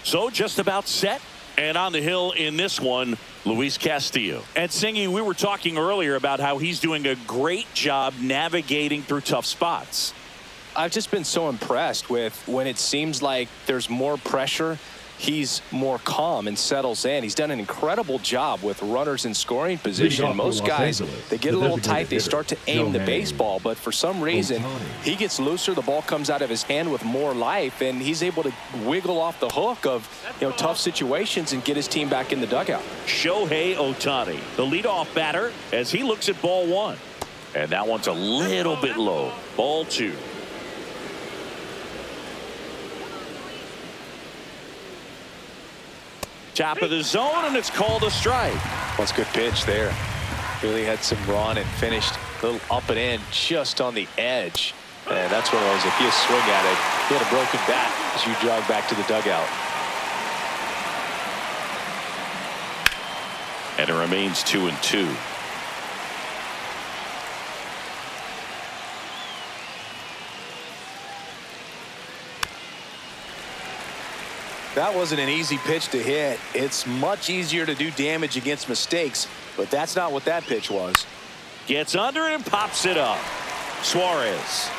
So just about set. And on the hill in this one, Luis Castillo. And Singy, we were talking earlier about how he's doing a great job navigating through tough spots. I've just been so impressed with when it seems like there's more pressure, he's more calm and settles in. He's done an incredible job with runners in scoring position. Most guys, they get a little tight, they start to aim the baseball, but for some reason, he gets looser, the ball comes out of his hand with more life, and he's able to wiggle off the hook of tough situations and get his team back in the dugout. Shohei Ohtani, the leadoff batter, as he looks at ball one. And that one's a little bit low. Ball two. Top of the zone, and it's called a strike. That's a good pitch there. Really had some run and finished a little up and in just on the edge. And that's one of those, if you swing at it, you had a broken bat as you jog back to the dugout. And it remains 2-2. That wasn't an easy pitch to hit. It's much easier to do damage against mistakes, but that's not what that pitch was. Gets under it and pops it up. Suarez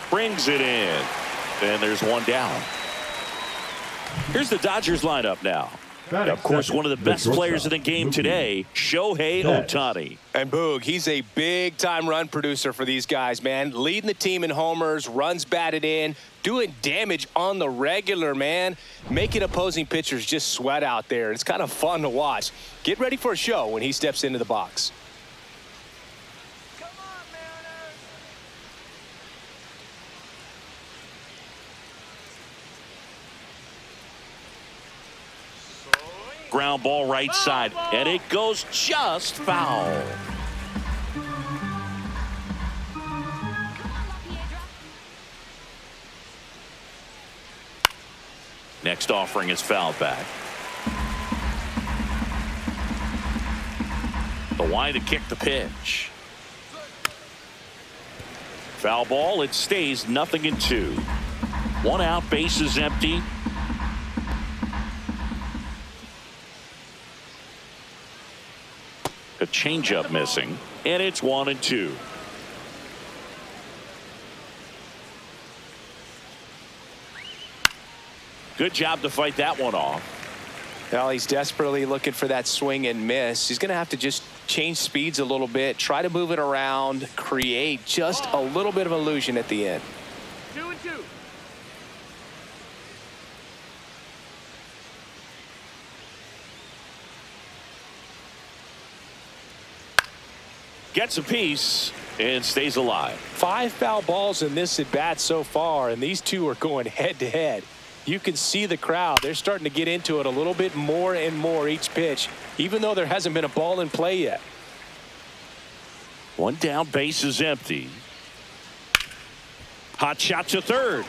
brings it in. And there's one down. Here's the Dodgers lineup now. Of course, one of the best players in the game today, Shohei Ohtani. And Boog, he's a big-time run producer for these guys, man. Leading the team in homers, runs batted in, doing damage on the regular, man. Making opposing pitchers just sweat out there. It's kind of fun to watch. Get ready for a show when he steps into the box. Ground ball right side, and it goes just foul. Next offering is fouled back. The wind to kick the pitch. Foul ball, it stays 0-2. One out, base is empty. A changeup missing, and it's 1-2. Good job to fight that one off. Well, he's desperately looking for that swing and miss. He's going to have to just change speeds a little bit, try to move it around, create just a little bit of illusion at the end. 2-2. Gets a piece and stays alive. 5 foul balls in this at bat so far, and these two are going head to head. You can see the crowd. They're starting to get into it a little bit more and more each pitch, even though there hasn't been a ball in play yet. One down, base is empty. Hot shot to third.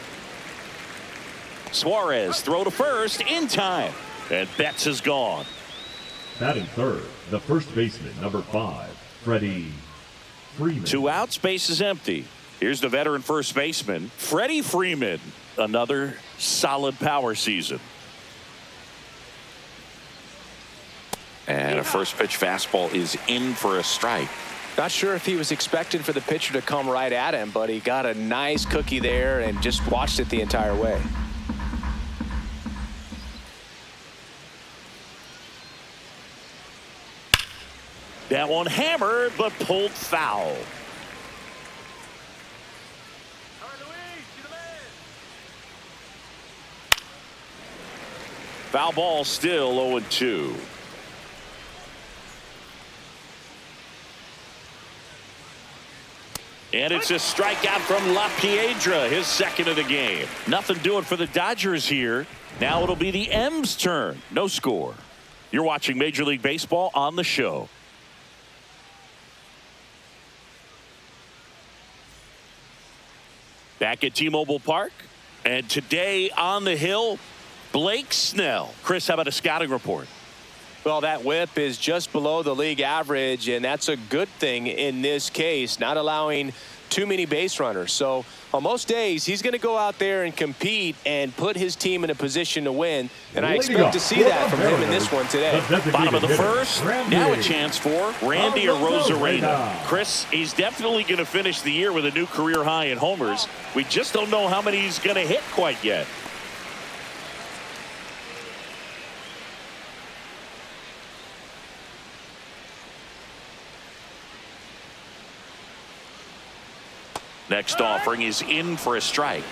Suarez throw to first in time, and Betts is gone. Batting third, the first baseman, number 5, Freddie Freeman. 2 outs, base is empty. Here's the veteran first baseman, Freddie Freeman. Another solid power season. And a first pitch fastball is in for a strike. Not sure if he was expecting for the pitcher to come right at him, but he got a nice cookie there and just watched it the entire way. That one hammered, but pulled foul. Foul ball still 0-2. And it's a strikeout from La Piedra, his second of the game. Nothing doing for the Dodgers here. Now it'll be the M's turn. No score. You're watching Major League Baseball on the show. Back at T-Mobile Park. And today on the hill, Blake Snell. Chris, how about a scouting report? Well, that whip is just below the league average, and that's a good thing in this case, not allowing too many base runners. So on most days, he's going to go out there and compete and put his team in a position to win. And I expect to see that from him in this one today. Bottom of the first. Now a chance for Randy Arozarena. Chris, he's definitely going to finish the year with a new career high in homers. We just don't know how many he's going to hit quite yet. Next offering is in for a strike.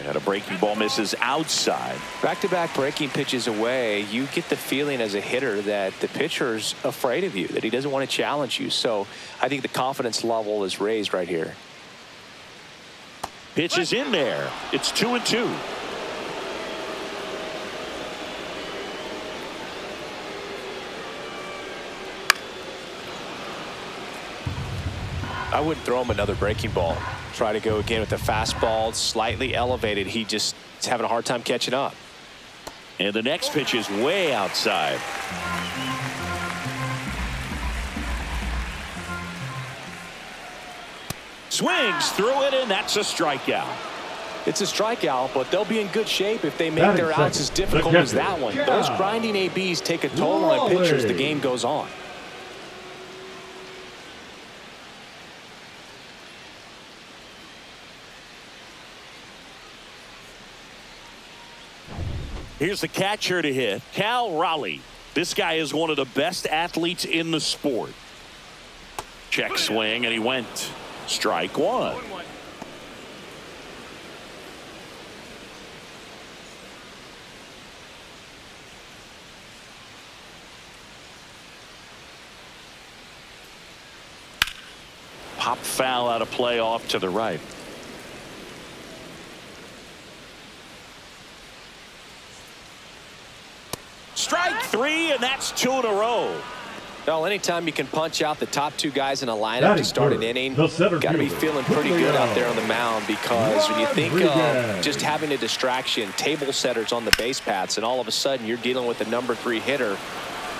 And a breaking ball misses outside. Back-to-back breaking pitches away, you get the feeling as a hitter that the pitcher's afraid of you, that he doesn't want to challenge you. So I think the confidence level is raised right here. Pitch is in there. It's 2-2. I wouldn't throw him another breaking ball. Try to go again with the fastball, slightly elevated. He just is having a hard time catching up. And the next pitch is way outside. Swings through it, and that's a strikeout. It's a strikeout, but they'll be in good shape if they make their outs as difficult as that one. Those grinding ABs take a toll on pitchers as the game goes on. Here's the catcher to hit, Cal Raleigh. This guy is one of the best athletes in the sport. Check swing, and he went. Strike one. Pop foul out of play off to the right. Strike three, and that's 2 in a row. Well, anytime you can punch out the top two guys in a lineup to start an inning, got to be feeling pretty good out there on the mound, because when you think of just having a distraction, table setters on the base paths, and all of a sudden you're dealing with the number 3 hitter,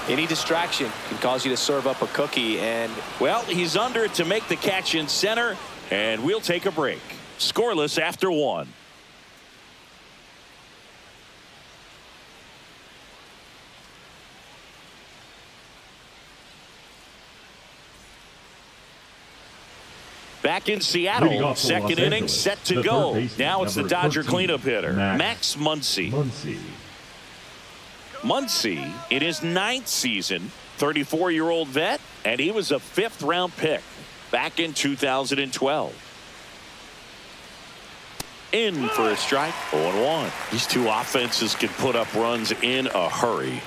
any distraction can cause you to serve up a cookie. And well, he's under it to make the catch in center, and we'll take a break. Scoreless after 1. Back in Seattle, second inning set to go. Now it's the Dodger cleanup hitter, Max Muncy. Muncy in his 9th season, 34-year-old vet, and he was a 5th-round pick back in 2012. In for a strike, 0-1. These two offenses can put up runs in a hurry.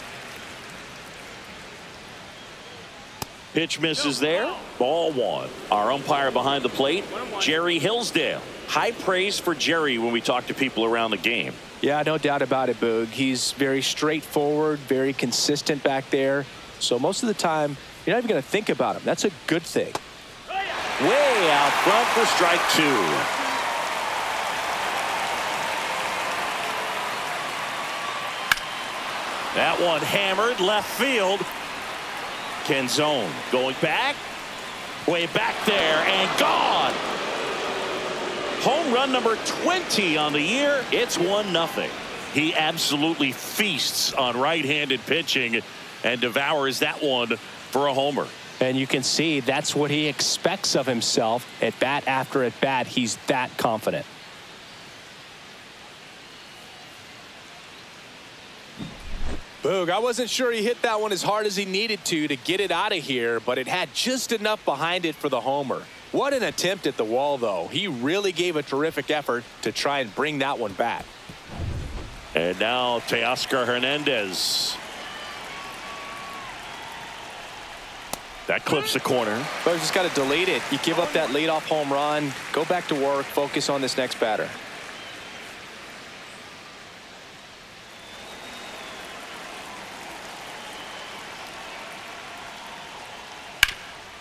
Pitch misses there. Ball 1. Our umpire behind the plate, Jerry Hillsdale. High praise for Jerry when we talk to people around the game. Yeah, no doubt about it, Boog. He's very straightforward, very consistent back there. So most of the time, you're not even going to think about him. That's a good thing. Way out front for strike 2. That one hammered left field. Canzone going back, way back there, and gone. Home run number 20 on the year. It's 1-0. He absolutely feasts on right-handed pitching and devours that one for a homer. And you can see that's what he expects of himself at bat after at bat. He's that confident. Boog, I wasn't sure he hit that one as hard as he needed to get it out of here, but it had just enough behind it for the homer. What an attempt at the wall, though. He really gave a terrific effort to try and bring that one back. And now Teoscar Hernandez. That clips the corner. But just got to delete it. You give up that leadoff home run, go back to work, focus on this next batter.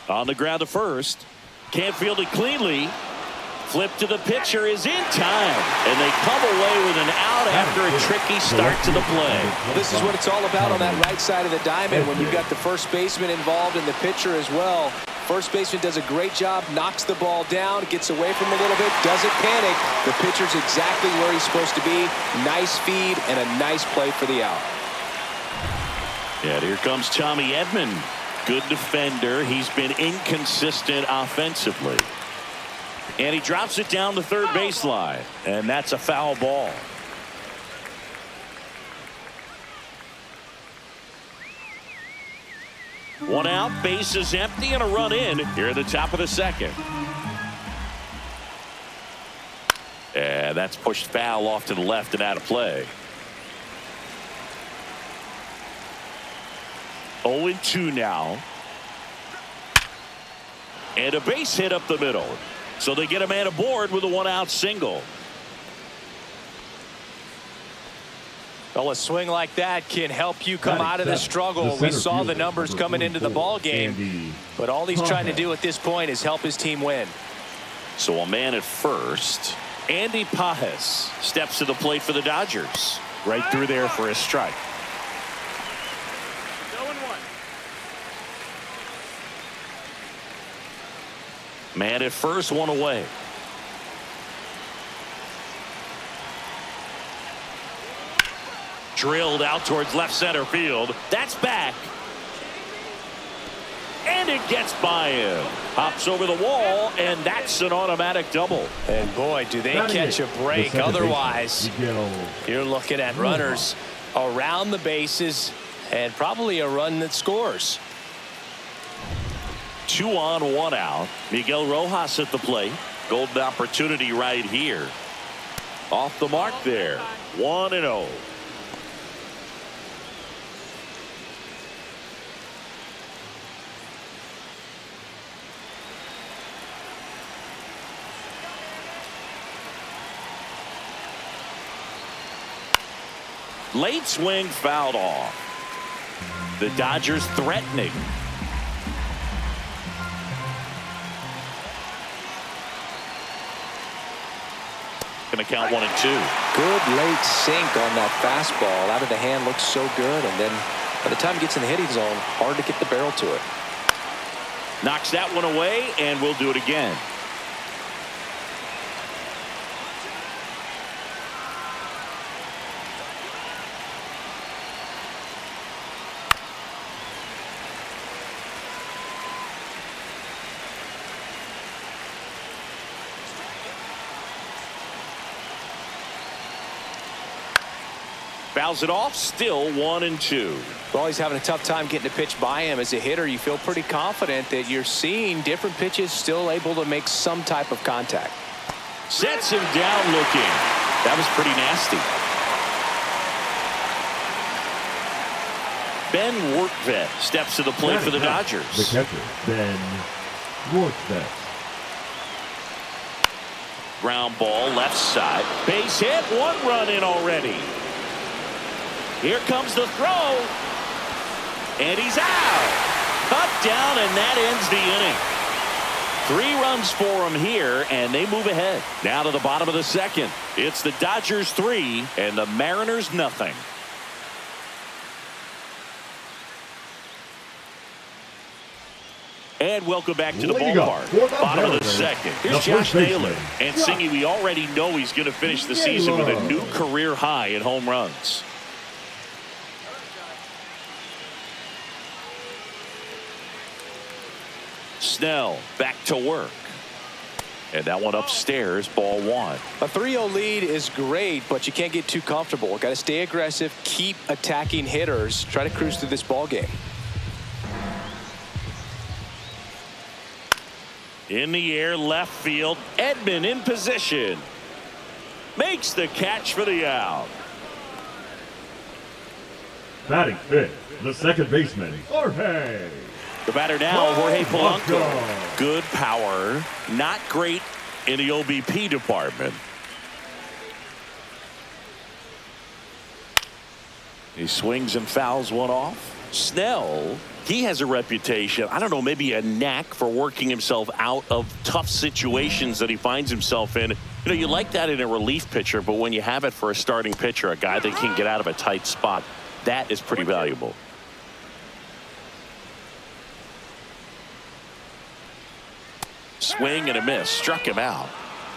On the ground to first. Can't field it cleanly. Flip to the pitcher is in time, and they come away with an out after a tricky start to the play. Well, this is what it's all about on that right side of the diamond when you've got the first baseman involved and the pitcher as well. First baseman does a great job, knocks the ball down, gets away from him a little bit, doesn't panic. The pitcher's exactly where he's supposed to be. Nice feed and a nice play for the out. Yeah, here comes Tommy Edman. Good defender. He's been inconsistent offensively. And he drops it down the third baseline. And that's a foul ball. One out, base is empty, and a run in here at the top of the second. And that's pushed foul off to the left and out of play. 0-2 now. And a base hit up the middle. So they get a man aboard with a one-out single. Well, a swing like that can help you come out of the struggle. We saw the numbers coming into the ball game, but all he's trying to do at this point is help his team win. So a man at first. Andy Pajes steps to the plate for the Dodgers. Right through there for a strike. 0-1. Man at first, one away. Drilled out towards left center field. That's back. And it gets by him. Hops over the wall, and that's an automatic double. And boy, do they catch a break. Otherwise, you're looking at runners around the bases and probably a run that scores. 2 on, 1 out. Miguel Rojas at the plate. Golden opportunity right here. Off the mark there. 1-0. Late swing fouled off. The Dodgers threatening. Going to count 1-2. Good late sink on that fastball. Out of the hand, looks so good. And then by the time it gets in the hitting zone, hard to get the barrel to it. Knocks that one away, and we'll do it again. Fouls it off, still 1-2. Well, he's having a tough time getting a pitch by him. As a hitter, you feel pretty confident that you're seeing different pitches still able to make some type of contact. Sets him down looking. That was pretty nasty. Ben Workvet steps to the plate for the Dodgers. The catcher, Ben Workvet. Ground ball left side. Base hit, 1 run in already. Here comes the throw. And he's out. Cut down, and that ends the inning. 3 runs for him here, and they move ahead. Now to the bottom of the second. It's the Dodgers 3 and the Mariners nothing. And welcome back to the ballpark. Bottom of the second. Here's Josh Naylor. And Singy, we already know he's going to finish the season with a new career high in home runs. Snell back to work. And that one upstairs, ball 1. A 3-0 lead is great, but you can't get too comfortable. Got to stay aggressive, keep attacking hitters, try to cruise through this ball game. In the air, left field. Edman in position. Makes the catch for the out. Batting fifth, the second baseman, Jorge. The batter now, Jorge Polanco. Good power. Not great in the OBP department. He swings and fouls one off. Snell, he has a reputation, I don't know, maybe a knack for working himself out of tough situations that he finds himself in. You know, you like that in a relief pitcher, but when you have it for a starting pitcher, a guy that can get out of a tight spot, that is pretty valuable. Swing and a miss, struck him out.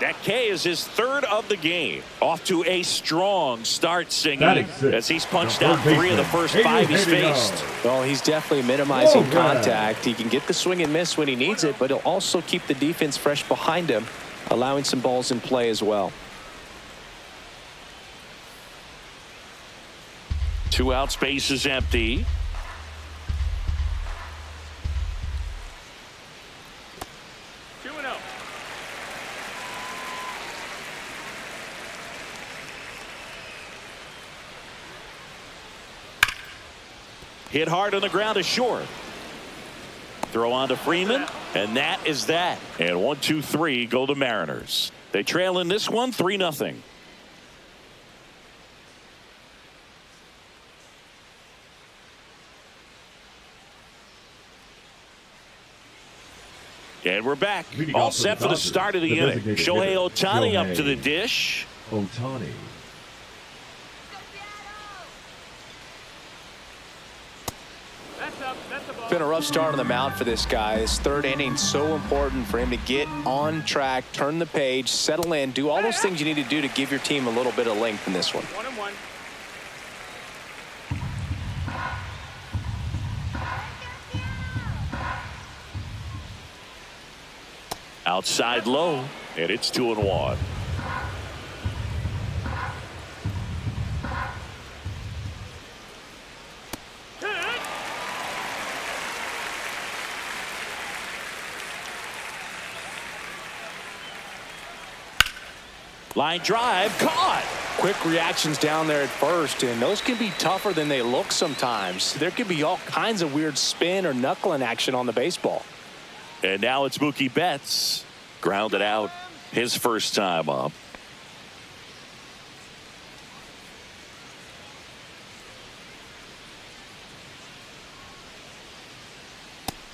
That K is his third of the game. Off to a strong start, singing, as he's punched out 3 of the first 5 he's faced. Well, he's definitely minimizing contact. He can get the swing and miss when he needs it, but he'll also keep the defense fresh behind him, allowing some balls in play as well. 2 out, space is empty. Hit hard on the ground to short. Throw on to Freeman, and that is that. And 1, 2, 3 go to Mariners. They trail in this one 3-0. And we're back. All set for the start of the inning. Shohei Ohtani up to the dish. Ohtani. Been a rough start on the mound for this guy. His third inning, so important for him to get on track, turn the page, settle in, do all those things you need to do to give your team a little bit of length in this one. 1-1. Outside low, and it's 2-1. Line drive, caught. Quick reactions down there at first, and those can be tougher than they look sometimes. There could be all kinds of weird spin or knuckling action on the baseball. And now it's Mookie Betts. Grounded out his first time up.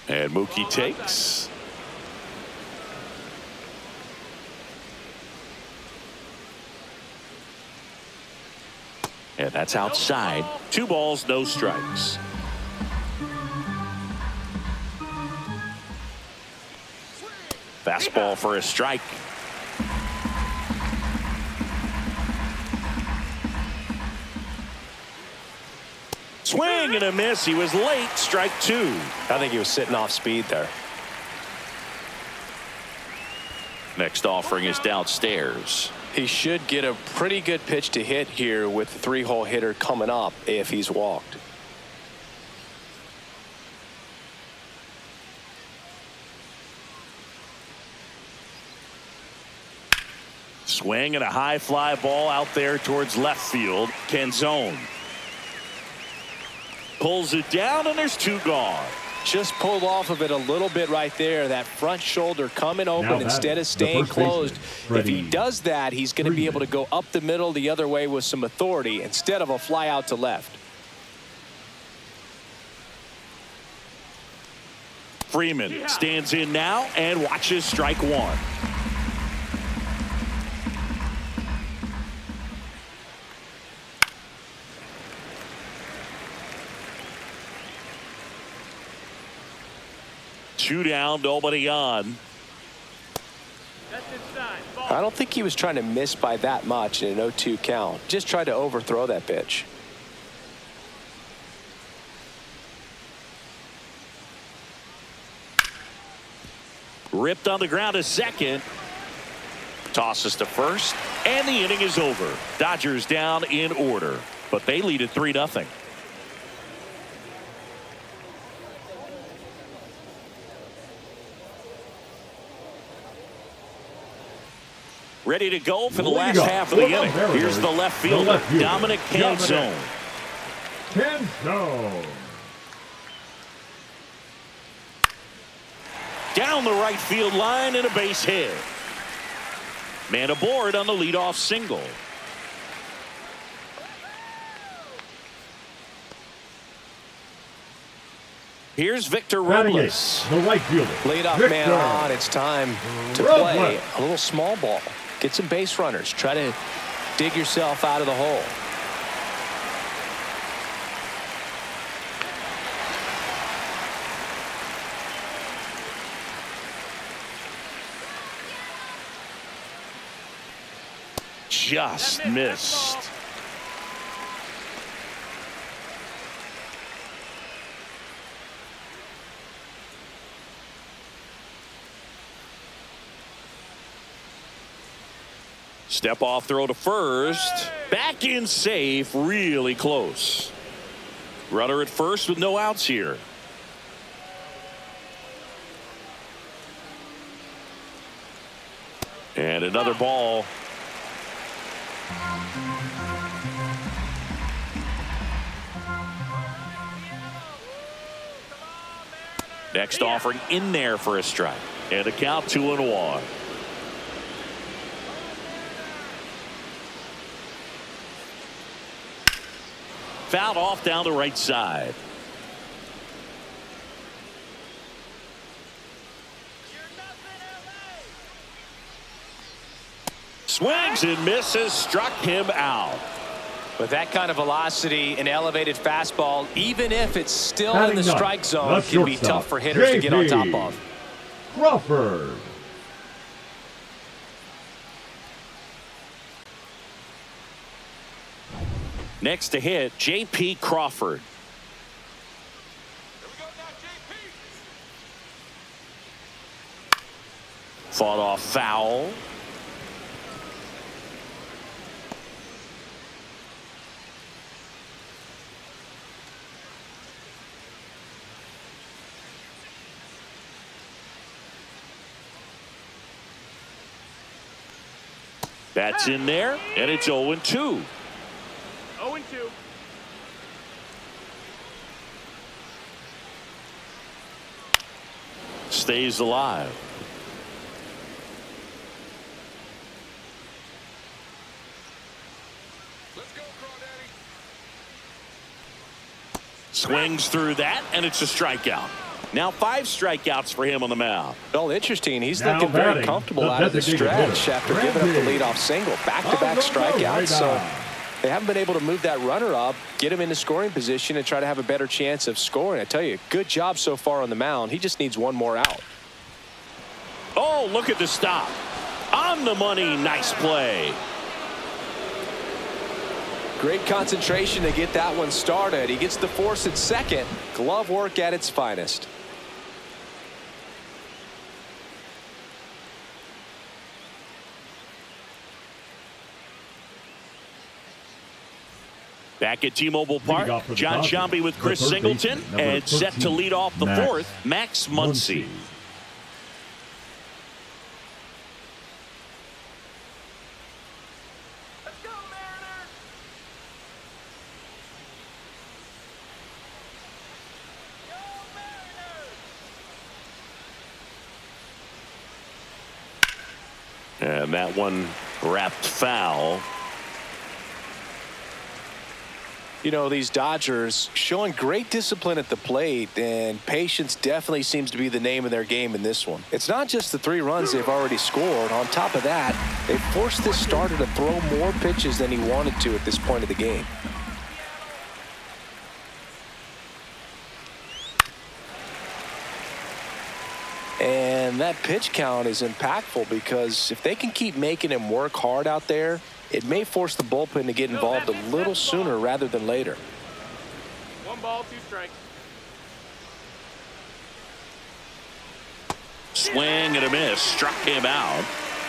And Mookie takes. And that's outside. 2 balls, no strikes. Fastball for a strike. Swing and a miss. He was late. Strike 2. I think he was sitting off speed there. Next offering is downstairs. He should get a pretty good pitch to hit here with the 3-hole hitter coming up if he's walked. Swing and a high fly ball out there towards left field. Canzone pulls it down, and there's 2 gone. Just pulled off of it a little bit right there. That front shoulder coming open instead of staying closed. If he does that, he's going to be able to go up the middle the other way with some authority instead of a fly out to left. Freeman stands in now and watches strike 1. Two down, nobody on. I don't think he was trying to miss by that much in an 0-2 count. Just tried to overthrow that pitch. Ripped on the ground to second. Tosses to first, and the inning is over. Dodgers down in order, but they lead at 3-0. Ready to go for the last half of the inning. Here's the left fielder, Dominic Canzone. Down the right field line and a base hit. Man aboard on the leadoff single. Here's Victor Batting Robles. eighth, the right fielder. Leadoff Victor man on. It's time to Robles. play a little small ball. Get some base runners. Try to dig yourself out of the hole. Just missed. Step off throw to first. Back in safe. Really close. Runner at first with no outs here. And another ball. Next offering in there for a strike. And a count 2-1. Fouled off down the right side. Swings and misses. Struck him out. With that kind of velocity, an elevated fastball, even if it's still in the Batting strike ninth, zone, the can be shortstop, tough for hitters to get on top JP of. Crawford. Next to hit, J.P. Crawford. Fought off foul. That's in there, and it's 0-2. 0-2. Stays alive. Let's go, Crawdaddy. Swings through that, and it's a strikeout. Now 5 strikeouts for him on the mound. Well, interesting. He's Now looking very batting, comfortable the out of the designated stretch hitter, after giving up the Randy. leadoff single. Back-to-back strikeouts. So they haven't been able to move that runner up, get him into scoring position, and try to have a better chance of scoring. I tell you, good job so far on the mound. He just needs one more out. Oh, look at the stop. On the money. Nice play. Great concentration to get that one started. He gets the force at second. Glove work at its finest. Back at T-Mobile Park, off for the John Dodgers, Sciambi with the Chris third Singleton, baseman, number and set to 13, lead off the Max fourth, Max Muncy. Let's go, Mariners. Go, Mariners. And that one wrapped foul. You know, these Dodgers showing great discipline at the plate, and patience definitely seems to be the name of their game in this one. It's not just the 3 runs they've already scored. On top of that, they forced this starter to throw more pitches than he wanted to at this point of the game. And that pitch count is impactful because if they can keep making him work hard out there, it may force the bullpen to get involved a little sooner rather than later. 1 ball, 2 strikes. Swing and a miss. Struck him out.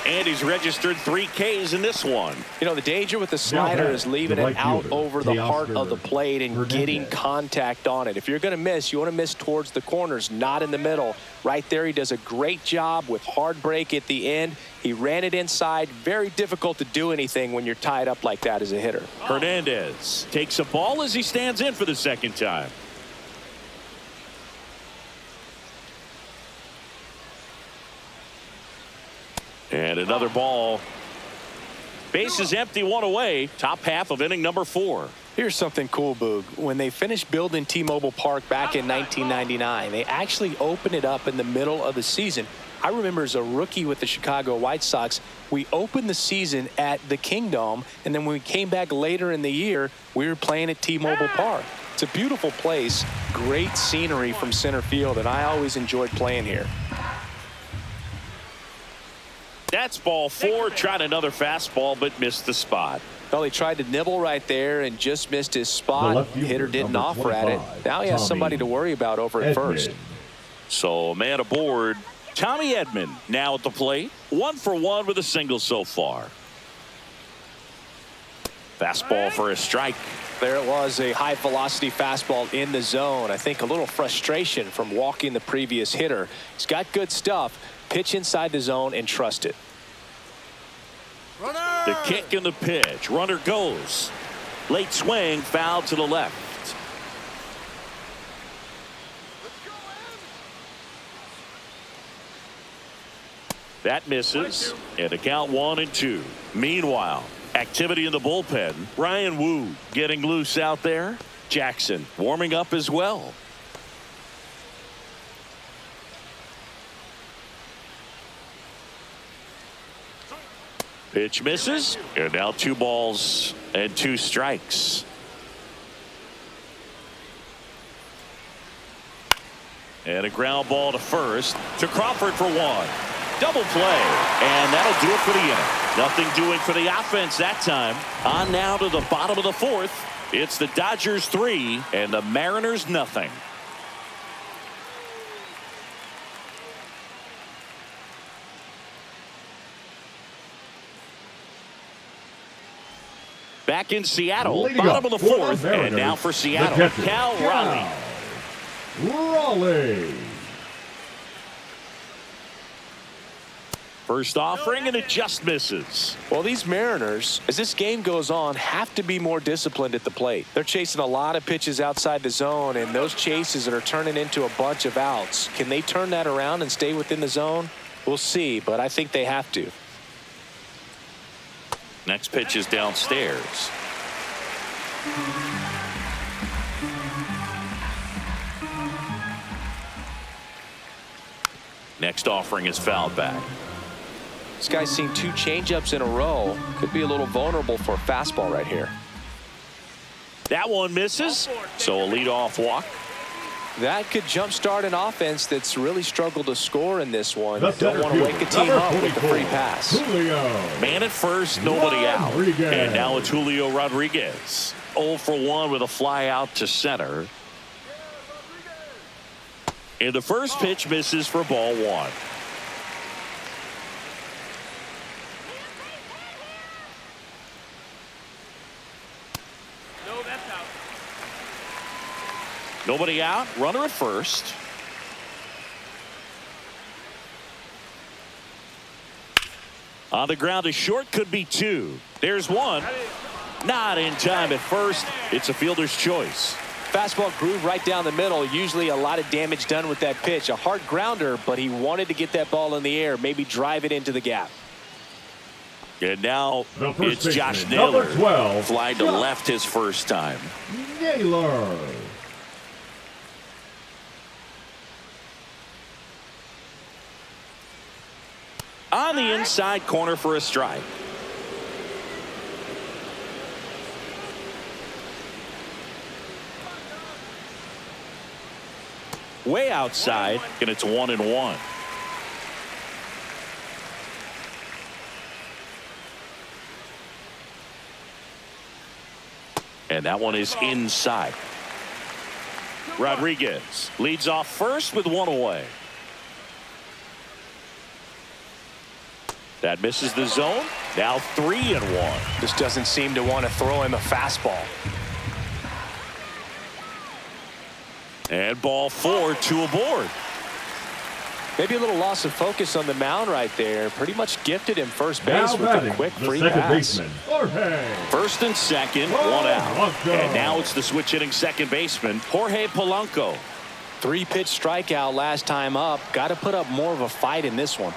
And he's registered 3 Ks in this one. You know, the danger with the slider is leaving the it right out fielder, over the heart of the Teoscar plate and getting Hernandez. contact on it. If you're going to miss, you want to miss towards the corners, not in the middle. Right there, he does a great job with hard break at the end. He ran it inside. Very difficult to do anything when you're tied up like that as a hitter. Hernandez takes a ball as he stands in for the second time. And another ball. Base is empty, 1 away. Top half of inning number 4. Here's something cool, Boog. When they finished building T-Mobile Park back in 1999, they actually opened it up in the middle of the season. I remember as a rookie with the Chicago White Sox, we opened the season at the Kingdome, and then when we came back later in the year, we were playing at T-Mobile Park. It's a beautiful place, great scenery from center field, and I always enjoyed playing here. That's ball 4. Tried another fastball, but missed the spot. Well, he tried to nibble right there and just missed his spot. The hitter didn't offer at it. Now he has somebody to worry about over at first. So a man aboard. Tommy Edman now at the plate. 1 for 1 with a single so far. Fastball for a strike. There it was, a high velocity fastball in the zone. I think a little frustration from walking the previous hitter. He's got good stuff. Pitch inside the zone and trust it. The kick and the pitch. Runner goes. Late swing, foul to the left. That misses. And a count 1-2. Meanwhile, activity in the bullpen. Ryan Wu getting loose out there. Jackson warming up as well. Pitch misses, and now 2 balls and 2 strikes. And a ground ball to first to Crawford for 1. Double play, and that'll do it for the inning. Nothing doing for the offense that time. On now to the bottom of the 4th. It's the Dodgers 3 and the Mariners nothing. Back in Seattle, bottom of the 4th, and now for Seattle, Cal Raleigh. First offering, and it just misses. Well, these Mariners, as this game goes on, have to be more disciplined at the plate. They're chasing a lot of pitches outside the zone, and those chases that are turning into a bunch of outs. Can they turn that around and stay within the zone? We'll see, but I think they have to. Next pitch is downstairs. Next offering is fouled back. This guy's seen 2 changeups in a row. Could be a little vulnerable for a fastball right here. That one misses, so a leadoff walk. That could jumpstart an offense that's really struggled to score in this one. Don't want to wake a team up with the free pass. Man at first, nobody out. And now it's Julio Rodriguez. 0 for 1 with a fly out to center. And the first pitch misses for ball 1. No, that's out. Nobody out. Runner at first. On the ground to short, could be 2. There's 1. Not in time at first. It's a fielder's choice. Fastball groove right down the middle. Usually a lot of damage done with that pitch. A hard grounder, but he wanted to get that ball in the air, maybe drive it into the gap. And now it's Josh Naylor. Fly to left his first time. Naylor. On the inside corner for a strike. Way outside, and it's 1-1. And that one is inside. Rodriguez leads off first with 1 away. That misses the zone. Now 3-1. Just doesn't seem to want to throw him a fastball. And ball 4, 2 aboard. Maybe a little loss of focus on the mound right there. Pretty much gifted him first base with a quick free pass. First and second, 1 out. And now it's the switch hitting second baseman, Jorge Polanco. 3-pitch strikeout last time up. Got to put up more of a fight in this one.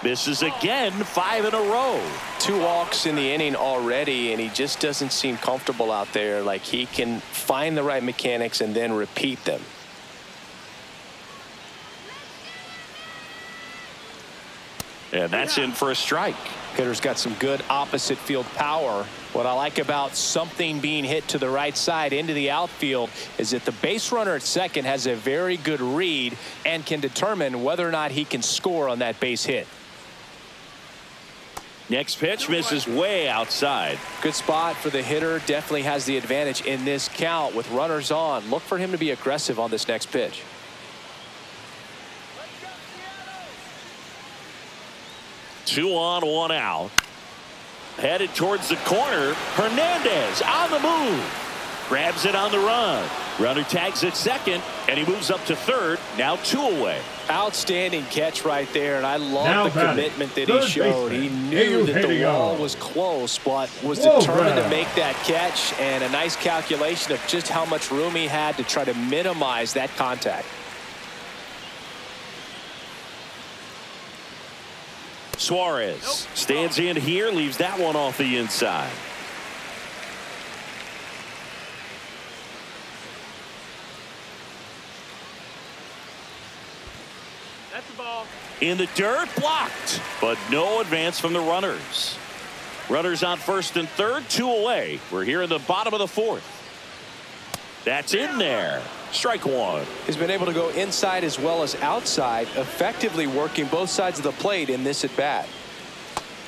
Misses again, 5 in a row. 2 walks in the inning already, and he just doesn't seem comfortable out there. Like he can find the right mechanics and then repeat them. And that's in for a strike. Hitter's got some good opposite field power. What I like about something being hit to the right side into the outfield is that the base runner at second has a very good read and can determine whether or not he can score on that base hit. Next pitch misses way outside. Good spot for the hitter. Definitely has the advantage in this count with runners on. Look for him to be aggressive on this next pitch. 2 on, 1 out. Headed towards the corner. Hernandez on the move. Grabs it on the run. Runner tags at second, and he moves up to third. Now 2 away. Outstanding catch right there, and I love Now the commitment that he showed. He knew that the wall was close, but was determined to make that catch, and a nice calculation of just how much room he had to try to minimize that contact. Suarez stands in here, leaves that one off the inside. That's the ball. In the dirt, blocked, but no advance from the runners. Runners on first and third, 2 away. We're here in the bottom of the 4th. That's in there. Strike 1. He's been able to go inside as well as outside, effectively working both sides of the plate in this at bat.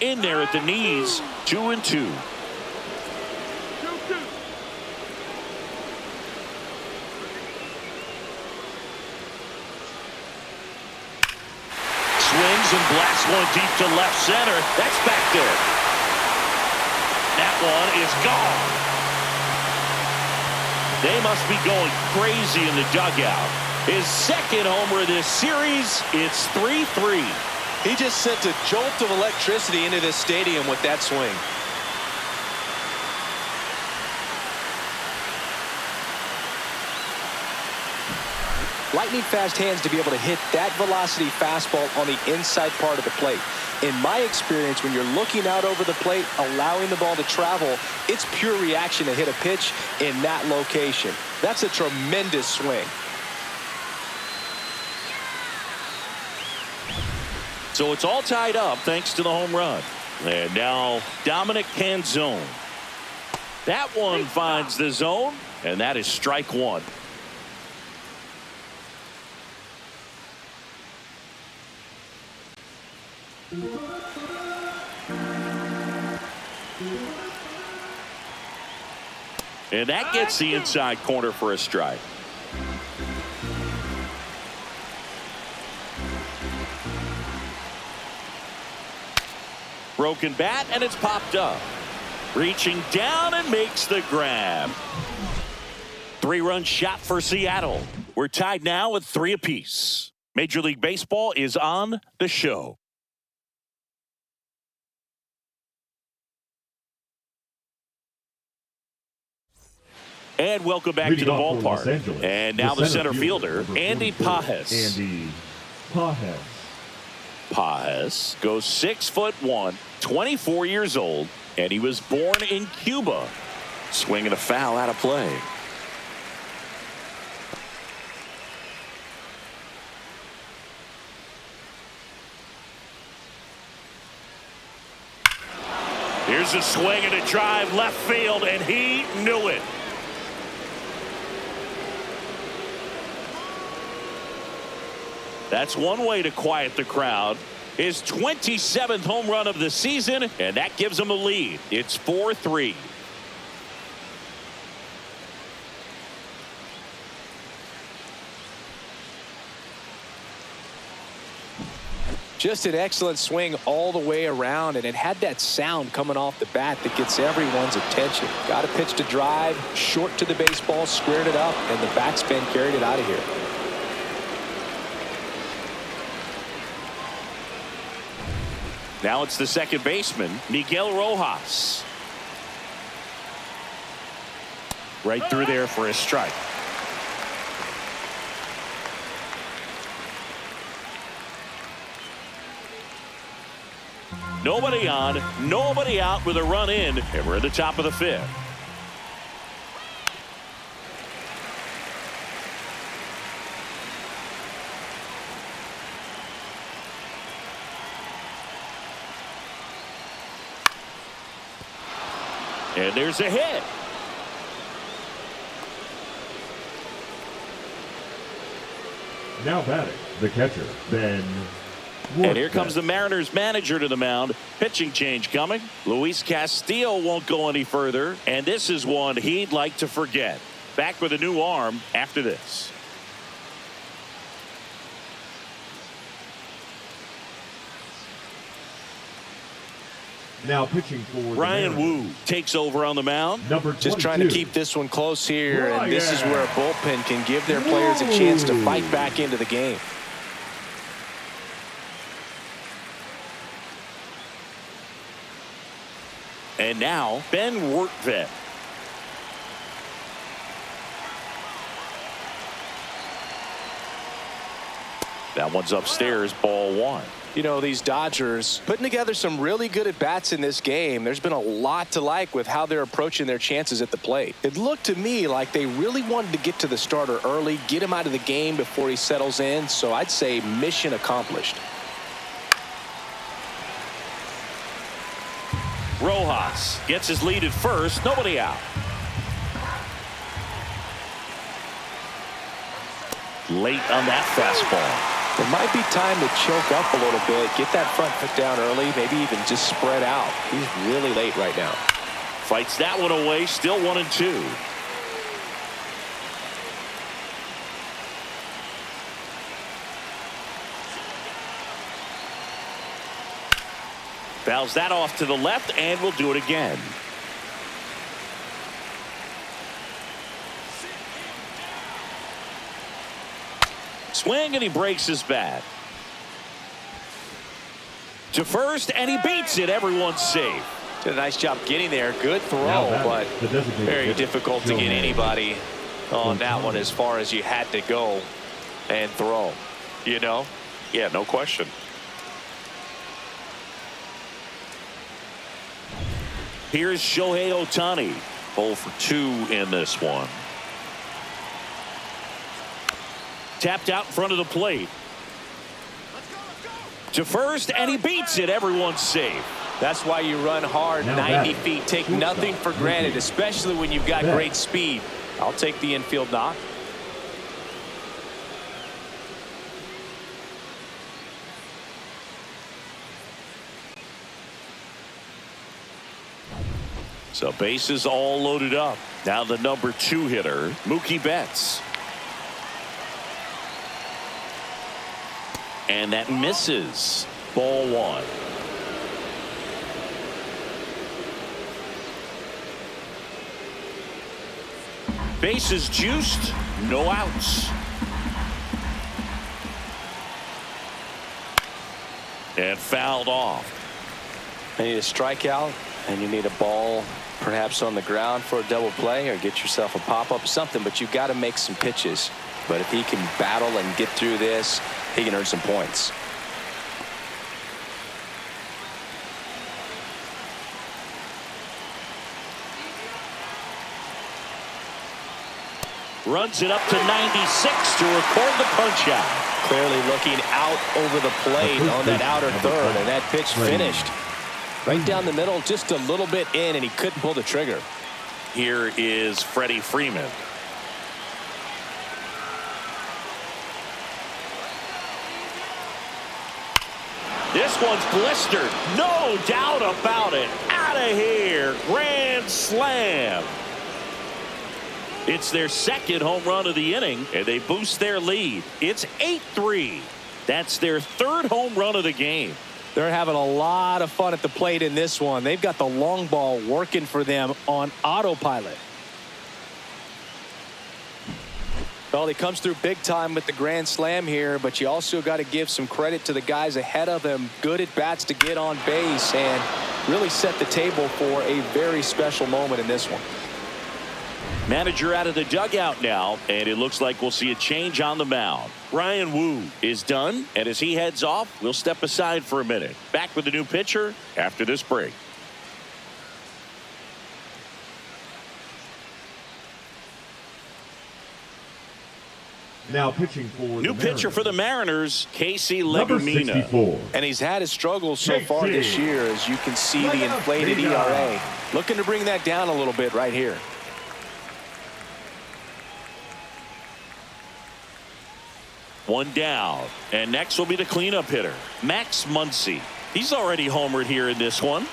In there at the knees, 2-2. 2-2. Swings and blasts one deep to left center. That's back there. That one is gone. They must be going crazy in the dugout. His second homer this series. It's 3-3. He just sent a jolt of electricity into this stadium with that swing. Lightning fast hands to be able to hit that velocity fastball on the inside part of the plate. In my experience, when you're looking out over the plate, allowing the ball to travel, it's pure reaction to hit a pitch in that location. That's a tremendous swing. So it's all tied up thanks to the home run. And now Dominic Canzone. That one finds the zone, and that is strike 1. And that gets the inside corner for a strike. Broken bat, and it's popped up. Reaching down and makes the grab. 3-run shot for Seattle. We're tied now with 3 apiece. Major League Baseball is on the show. And welcome back to the ballpark. And now the center fielder, Andy Pages. Andy Pages. Pages goes 6'1", 24 years old, and he was born in Cuba. Swinging a foul out of play. Here's a swing and a drive left field, and he knew it. That's one way to quiet the crowd. His 27th home run of the season, and that gives him a lead. It's 4-3. Just an excellent swing all the way around, and it had that sound coming off the bat that gets everyone's attention. Got a pitch to drive, short to the baseball, squared it up, and the backspin carried it out of here. Now it's the second baseman, Miguel Rojas. Right through there for a strike. Nobody on, nobody out with a run in, and we're at the top of the fifth. And there's a hit. Now batting, the catcher, Ben. And here comes the Mariners manager to the mound. Pitching change coming. Luis Castillo won't go any further. And this is one he'd like to forget. Back with a new arm after this. Now pitching for Ryan Wu takes over on the mound. Number 22. Just trying to keep this one close here, and this is where a bullpen can give their players a chance to fight back into the game. And now Ben Wertvet. That one's upstairs, ball one. You know, these Dodgers putting together some really good at-bats in this game. There's been a lot to like with how they're approaching their chances at the plate. It looked to me like they really wanted to get to the starter early, get him out of the game before he settles in. So I'd say mission accomplished. Rojas gets his lead at first. Nobody out. Late on that fastball. It might be time to choke up a little bit, get that front foot down early, maybe even just spread out. He's really late right now. Fights that one away, still 1-2. Fouls that off to the left, and we'll do it again. Swing, and he breaks his bat. To first, and he beats it. Everyone's safe. Did a nice job getting there. Good throw, but very difficult to get anybody on that one as far as you had to go and throw. You know? Yeah, no question. Here's Shohei Ohtani. 0 for 2 in this one. Tapped out in front of the plate. To first, and he beats it. Everyone's safe. That's why you run hard 90 feet. Take nothing for granted, especially when you've got great speed. I'll take the infield knock. So bases all loaded up. Now the number 2 hitter, Mookie Betts. And that misses. Ball one. Bases juiced. No outs. And fouled off. You need a strikeout, and you need a ball perhaps on the ground for a double play, or get yourself a pop-up, something, but you've got to make some pitches. But if he can battle and get through this, he can earn some points. Runs it up to 96 to record the punch out. Clearly looking out over the plate on that outer third, and that pitch finished right down the middle, just a little bit in, and he couldn't pull the trigger. Here is Freddie Freeman. This one's blistered. No doubt about it. Out of here. Grand slam. It's their second home run of the inning, and they boost their lead. It's 8-3. That's their third home run of the game. They're having a lot of fun at the plate in this one. They've got the long ball working for them on autopilot. Well, he comes through big time with the grand slam here, but you also got to give some credit to the guys ahead of him. Good at bats to get on base and really set the table for a very special moment in this one. Manager out of the dugout now, and it looks like we'll see a change on the mound. Ryan Wu is done, and as he heads off, we'll step aside for a minute. Back with the new pitcher after this break. Now pitching for new the pitcher for the Mariners, Casey Legumina. Number 64. And he's had his struggles so far this year, as you can see the inflated ERA. Looking to bring that down a little bit right here. One down, and next will be the cleanup hitter, Max Muncy. He's already homered here in this one.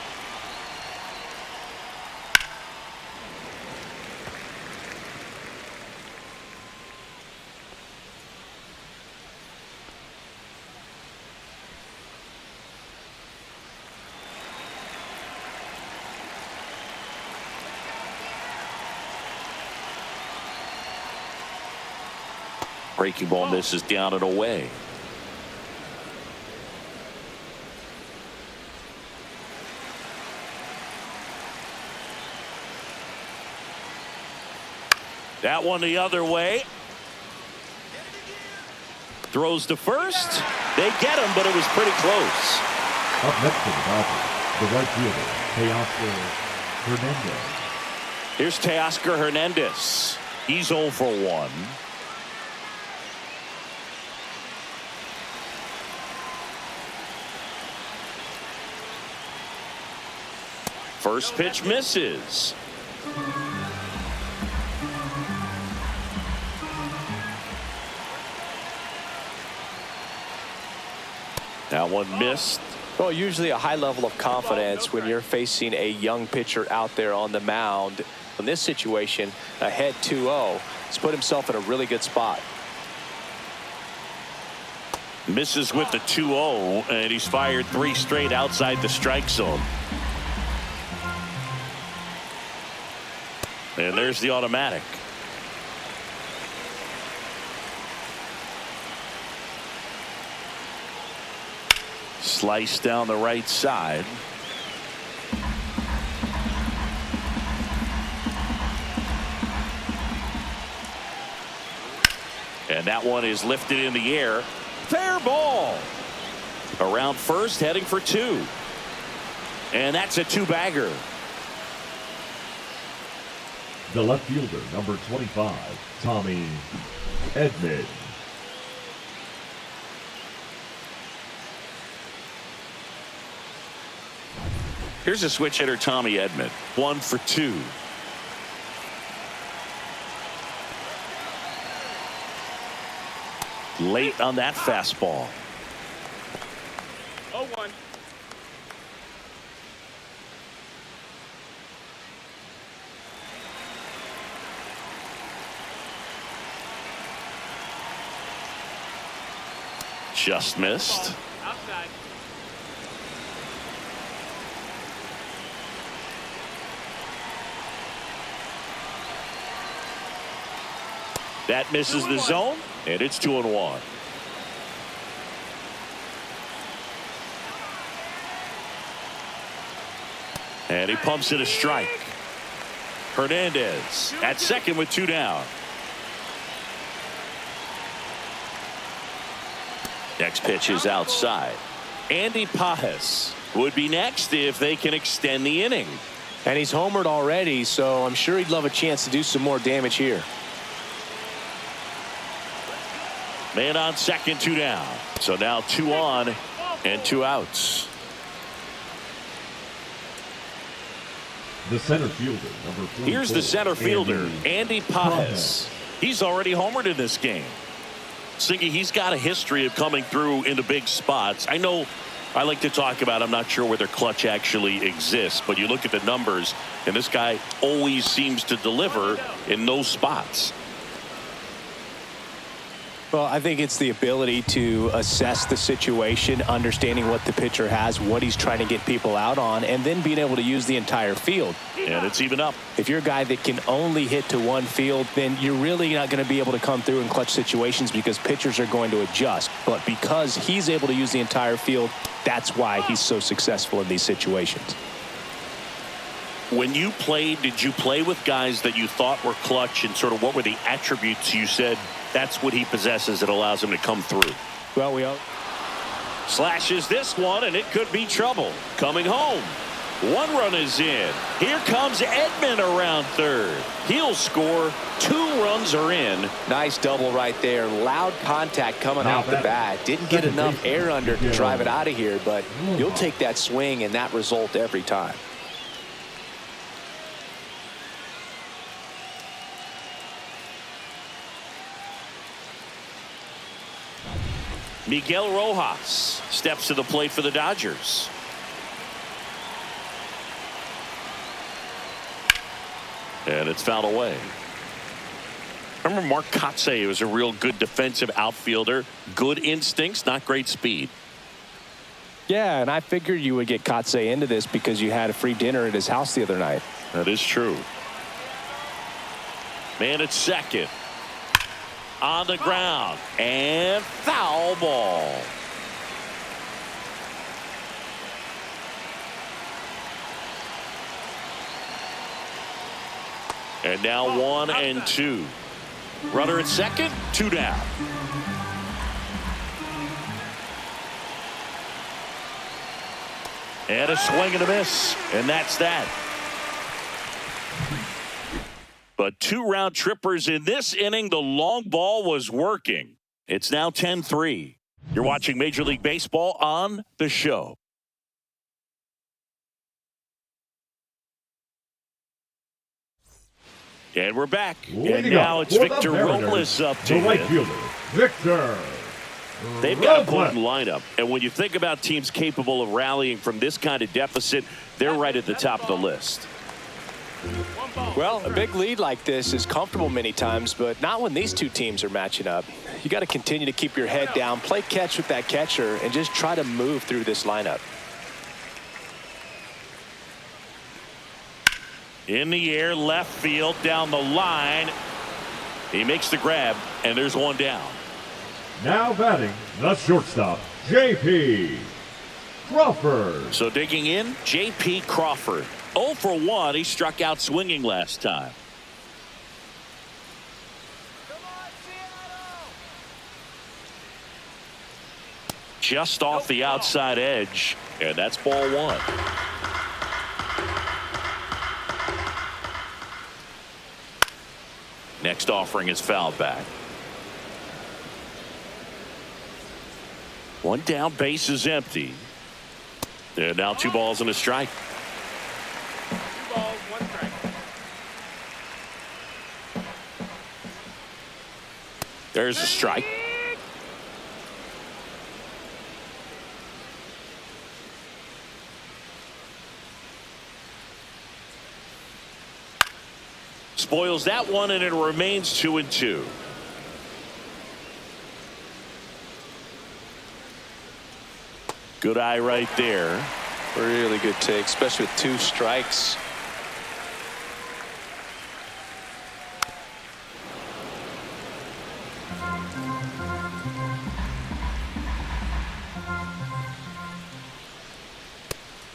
Breaking ball misses down and away. That one the other way. Throws to first. They get him, but it was pretty close. Up next to the Dodgers, the right fielder, Teoscar Hernandez. Here's Teoscar Hernandez. He's 0 for 1. First pitch misses. That one missed. Well, usually a high level of confidence when you're facing a young pitcher out there on the mound. In this situation, ahead 2-0, he's put himself in a really good spot. Misses with the 2-0, and he's fired 3 straight outside the strike zone. And there's the automatic. Slice down the right side. And that one is lifted in the air. Fair ball. Around first, heading for 2. And that's a 2-bagger. The left fielder, number 25, Tommy Edman. Here's a switch hitter, Tommy Edman. 1 for 2. Late on that fastball. 0-1. Just missed. Outside. That misses the zone, and it's 2-1. And he pumps it a strike. Hernandez at second with 2 down. Next pitch is outside. Andy Pajes would be next if they can extend the inning. And he's homered already, so I'm sure he'd love a chance to do some more damage here. Man on second, 2 down. So now 2 on and 2 outs. The center fielder, number 44. Here's the center fielder, Andy Pajes. He's already homered in this game. Siggy, he's got a history of coming through into big spots. I know I like to talk about, I'm not sure whether clutch actually exists, but you look at the numbers, and this guy always seems to deliver in those spots. Well, I think it's the ability to assess the situation, understanding what the pitcher has, what he's trying to get people out on, and then being able to use the entire field. And it's even up. If you're a guy that can only hit to one field, then you're really not going to be able to come through in clutch situations because pitchers are going to adjust. But because he's able to use the entire field, that's why he's so successful in these situations. When you played, did you play with guys that you thought were clutch, and sort of what were the attributes you said that's what he possesses that allows him to come through? Well, we all Slashes this one, and it could be trouble. Coming home. One run is in. Here comes Edman around third. He'll score. 2 runs are in. nice double right there. Loud contact coming off the bat. Didn't get enough air under to drive it out of here, but you'll take that swing and that result every time. Miguel Rojas steps to the plate for the Dodgers. And it's fouled away. Remember Mark Kotsay was a real good defensive outfielder. Good instincts, not great speed. Yeah, and I figured you would get Kotsay into this because you had a free dinner at his house the other night. That is true. Man at second. On the ground. And foul ball. And now 1 and 2. Runner at second, 2 down. And a swing and a miss. And that's that. But 2 round trippers in this inning. The long ball was working. It's now 10-3. You're watching Major League Baseball on the show. And we're back. And now it's Victor Robles up to right hit. fielder, Victor. They've got a potent lineup. And when you think about teams capable of rallying from this kind of deficit, they're right at the top of the list. Well, a big lead like this is comfortable many times, but not when these two teams are matching up. You got to continue to keep your head down, play catch with that catcher, and just try to move through this lineup. In the air, left field, down the line. He makes the grab, and there's 1 down. Now batting, the shortstop, J.P. Crawford. So digging in, J.P. Crawford. 0 for 1. He struck out swinging last time. Just off the outside edge, and that's ball 1. Next offering is fouled back. 1 down, base is empty. And now 2 balls and a strike. 2 balls, 1 strike. There's a strike. Spoils that one, and it remains 2 and 2. Good eye right there. Really good take, especially with 2 strikes.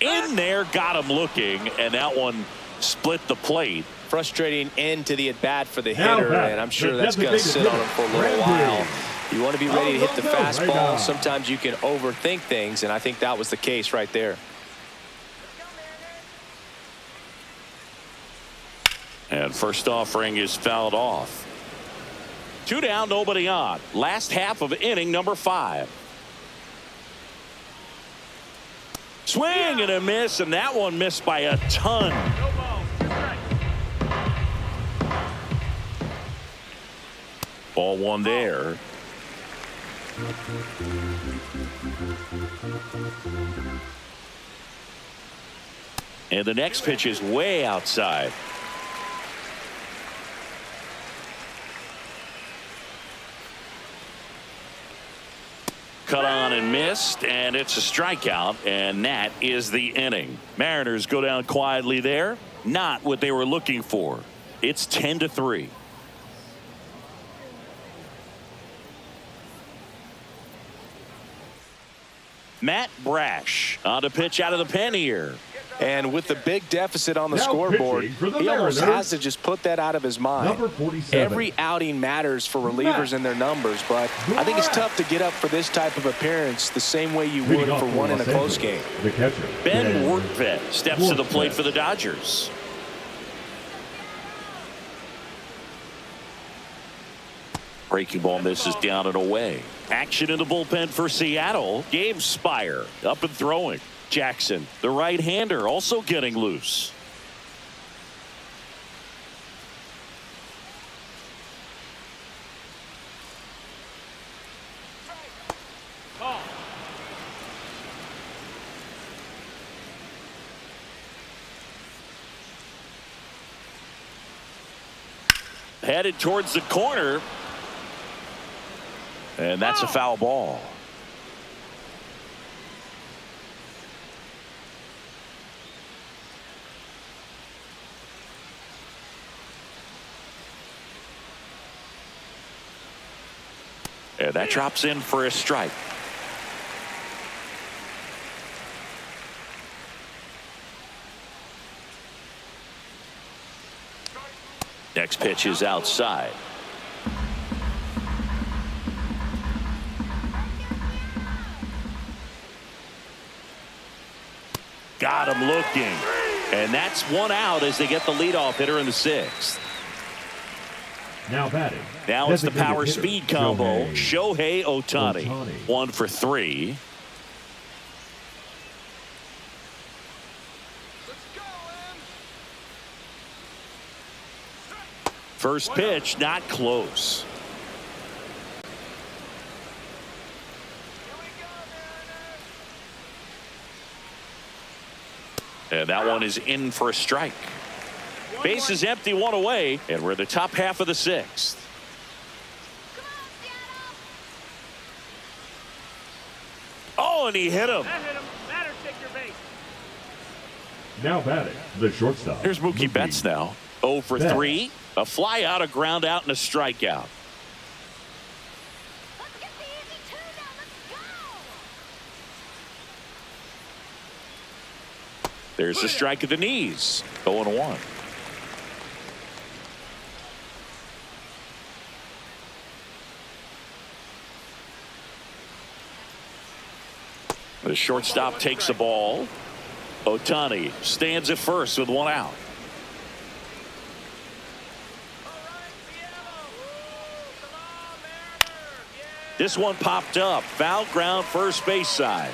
In there, got him looking, and that one split the plate. Frustrating end to the at-bat for the Now hitter, back, and I'm sure the that's going to sit designated on him for a little hitter, while. Randy. You want to be ready to hit the No, fastball. right on. Sometimes you can overthink things, and I think that was the case right there. And first offering is fouled off. 2 down, nobody on. Last half of inning number 5. Swing and a miss, and that one missed by a ton. No balls, 2 strikes. Ball 1 there. And the next pitch is way outside. Cut on and missed, and it's a strikeout, and that is the inning. Mariners go down quietly there. Not what they were looking for. It's 10-3. Matt Brash on to pitch out of the pen here. And with the big deficit on the Now scoreboard, pitching for the he almost Mariners, has to just put that out of his mind. number 47. Every outing matters for relievers and their numbers, but I think it's tough to get up for this type of appearance the same way you would for one in a close game. The catcher, Ben Workvet steps to the plate for the Dodgers. Breaking ball misses down and away. Action in the bullpen for Seattle. Gabe Spire up and throwing. Jackson, the right-hander, also getting loose. Headed towards the corner. And that's a foul ball. And that drops in for a strike. Next pitch is outside. Got him looking. And that's one out as they get the leadoff hitter in the sixth. Now batting. Now it's the Designated power hitter, speed combo. Shohei Ohtani. 1 for 3. First pitch not close. And that one is in for a strike. Base is empty, one away, and we're in the top half of the sixth. Oh, and he hit him. That hit him. Batter, take your base. Now batting. The shortstop. Here's Mookie Betts now. 0 for Betts. 3. A fly out, a ground out, and a strikeout. Let's get the easy two now. Let's go. There's a strike at the knees. 0-1. The shortstop takes the ball. Ohtani stands at first with one out. This one popped up. Foul ground, first base side.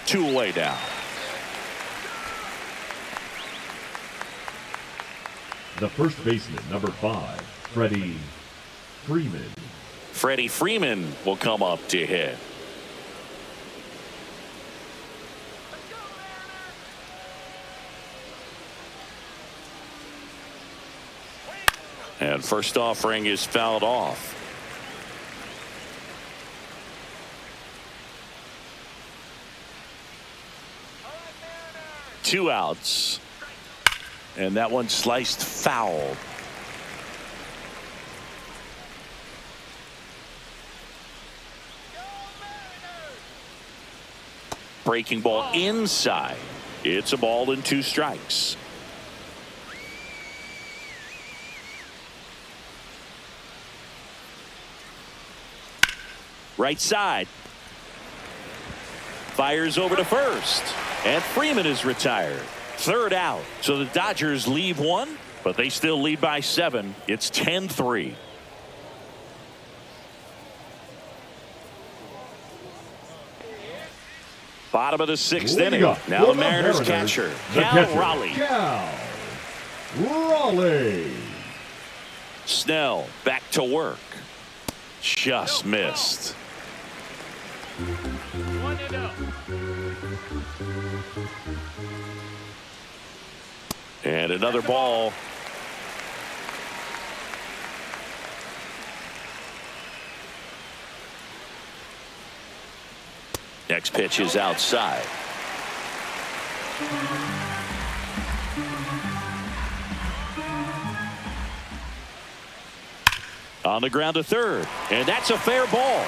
2 away now. The first baseman, number 5, Freddie Freeman. Freddie Freeman will come up to hit. And first offering is fouled off. Two outs. And that one sliced foul. Breaking ball inside. It's a ball and 2 strikes. Right side. Fires over to first. And Freeman is retired. 3rd out. So the Dodgers leave 1, but they still lead by 7. It's 10-3. Bottom of the 6th inning. Now the Mariners catcher, Cal Raleigh. Cal Raleigh. Snell back to work. Just missed. 1-0. And another ball. Next pitch is outside. On the ground to third, and that's a fair ball.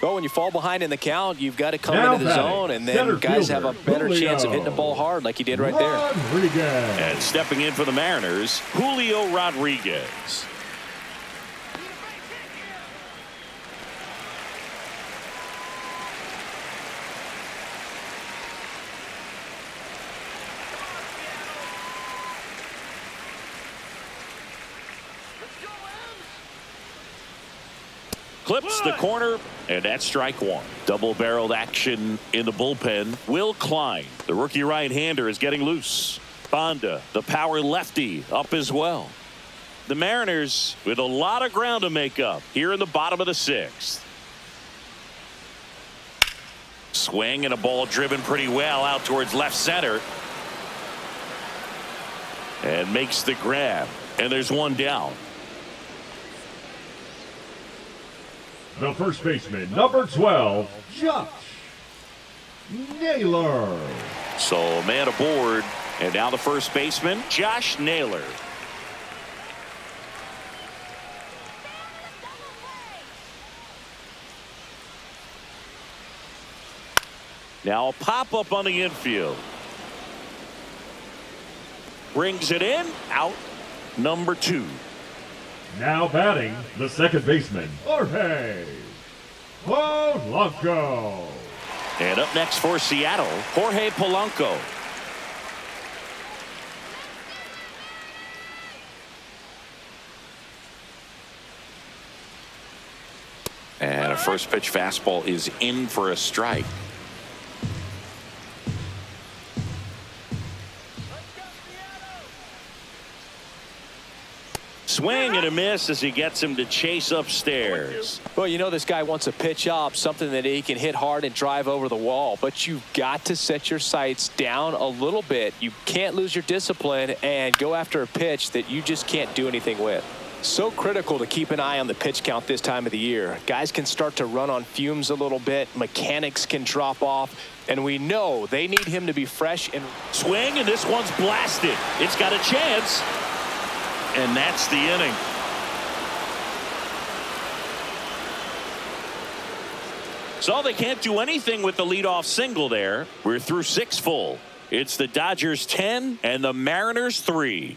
Well, when you fall behind in the count, you've got to come Now into the batting, zone, and then center guys have a fielder, better chance of hitting the Julio ball hard like he did right there. Rodriguez. And stepping in for the Mariners, Julio Rodriguez. Clips the corner, and that's strike one. Double-barreled action in the bullpen. Will Klein, the rookie right-hander, is getting loose. Bonda, the power lefty, up as well. The Mariners with a lot of ground to make up here in the bottom of the sixth. Swing and a ball driven pretty well out towards left center. And makes the grab. And there's one down. The first baseman, number 12, Josh Naylor. So a man aboard, and now the first baseman, Josh Naylor. Now a pop-up on the infield. Brings it in, out, number 2. Now batting, the second baseman, Jorge Polanco. And up next for Seattle, Jorge Polanco. And a first pitch fastball is in for a strike. Swing and a miss as he gets him to chase upstairs. Well, you know this guy wants a pitch up, something that he can hit hard and drive over the wall. But you've got to set your sights down a little bit. You can't lose your discipline and go after a pitch that you just can't do anything with. So critical to keep an eye on the pitch count this time of the year. Guys can start to run on fumes a little bit. Mechanics can drop off. And we know they need him to be fresh. And swing, and this one's blasted. It's got a chance. And that's the inning. So they can't do anything with the leadoff single there. We're through 6 full. It's the Dodgers 10 and the Mariners 3.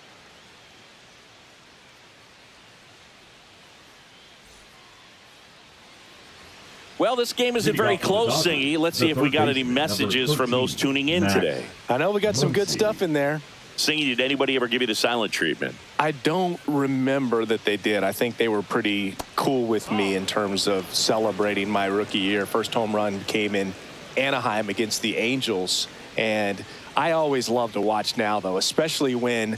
Well, this game isn't very close, Singy. Let's see if we got any messages from those tuning in today. I know we got some good stuff in there. Singy, did anybody ever give you the silent treatment? I don't remember that they did. I think they were pretty cool with me in terms of celebrating my rookie year. First home run came in Anaheim against the Angels. And I always love to watch now, though, especially when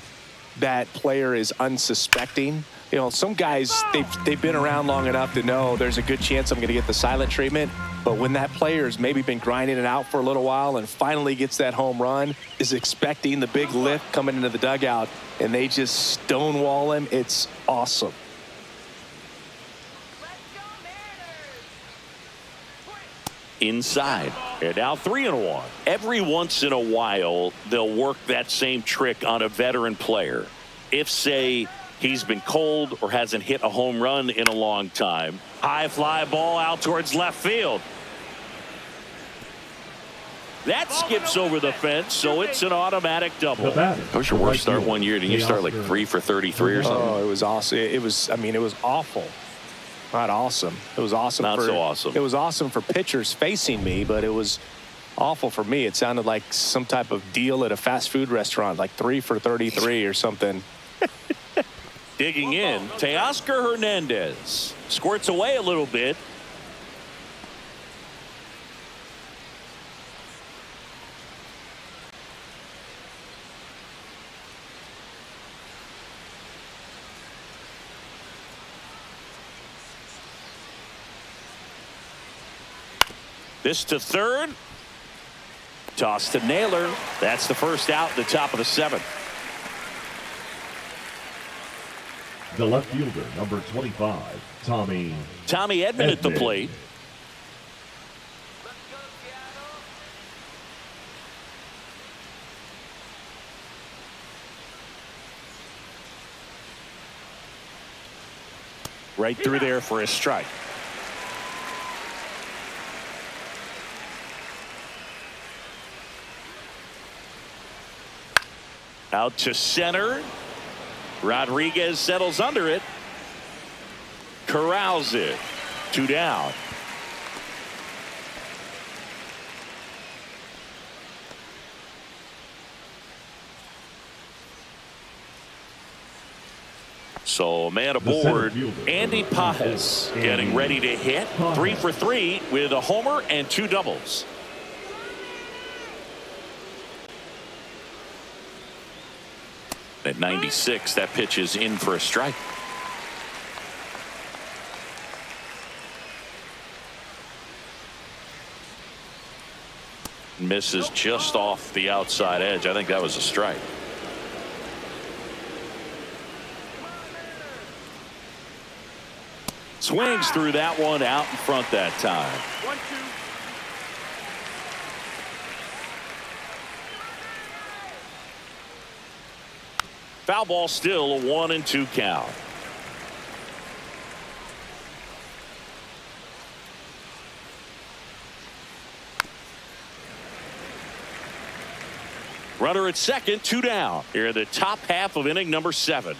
that player is unsuspecting. You know, some guys, they've been around long enough to know there's a good chance I'm going to get the silent treatment. But when that player's maybe been grinding it out for a little while and finally gets that home run, is expecting the big lift coming into the dugout, and they just stonewall him, it's awesome. Inside, and now 3-1. Every once in a while, they'll work that same trick on a veteran player. If, say, he's been cold or hasn't hit a home run in a long time. High fly ball out towards left field. That skips over the fence, so it's an automatic double. That was your worst start one year. Didn't you start like 3 for 33 or something? Oh, it was awesome. It was awful. Not awesome. It was awesome. Not so awesome. It was awesome for pitchers facing me, but it was awful for me. It sounded like some type of deal at a fast food restaurant, like 3 for 33 or something. Digging in, Teoscar Hernandez squirts away a little bit. This to third. Toss to Naylor. That's the first out at the top of the 7th. The left fielder, number 25, Tommy Edman at the plate. Right through there for a strike. Out to center. Rodriguez settles under it. Corrals it. 2 down. So a man aboard. Andy Pajes getting ready to hit. 3 for 3 with a homer and 2 doubles. At 96, that pitch is in for a strike. Misses just off the outside edge. I think that was a strike. Swings through that one out in front that time. 1-2. Foul ball, still a 1-2 count. Runner at second, 2 down. Here in the top half of inning number 7.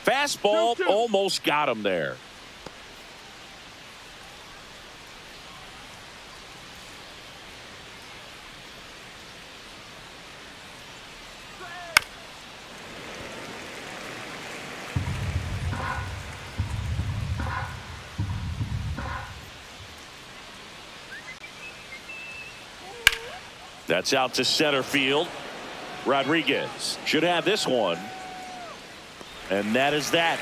Fastball almost got him there. That's out to center field. Rodriguez should have this one. And that is that.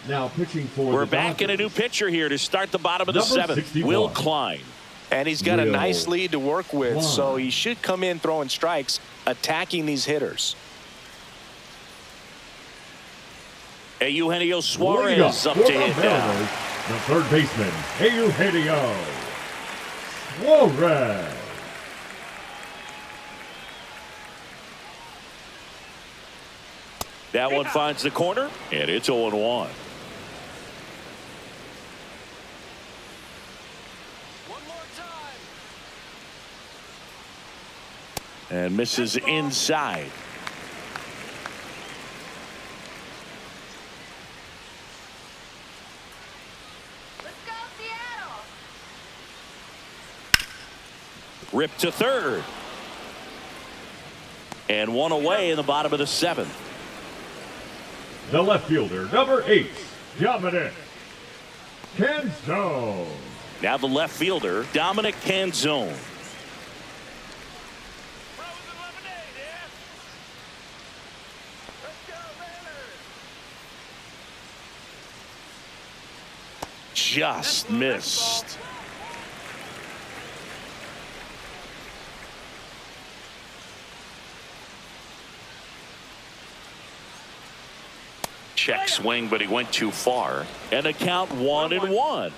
Now pitching for We're the back in a new pitcher here to start the bottom of the Number 7th. 61. Will Klein. And he's got a Will nice lead to work with, Klein. so he should come in throwing strikes, attacking these hitters. Eugenio Leading Suarez up for to the hit now. Mariners, the third baseman, Eugenio Suarez. That one finds the corner, and it's 0-1. And misses inside. Let's go, Seattle. Ripped to third. And one away in the bottom of the 7th. The left fielder, number 8, Dominic Canzone. Now the left fielder, Dominic Canzone. Frozen lemonade, yeah? Let's go, Mariners. Just missed. Check swing, but he went too far. And a count 1-1.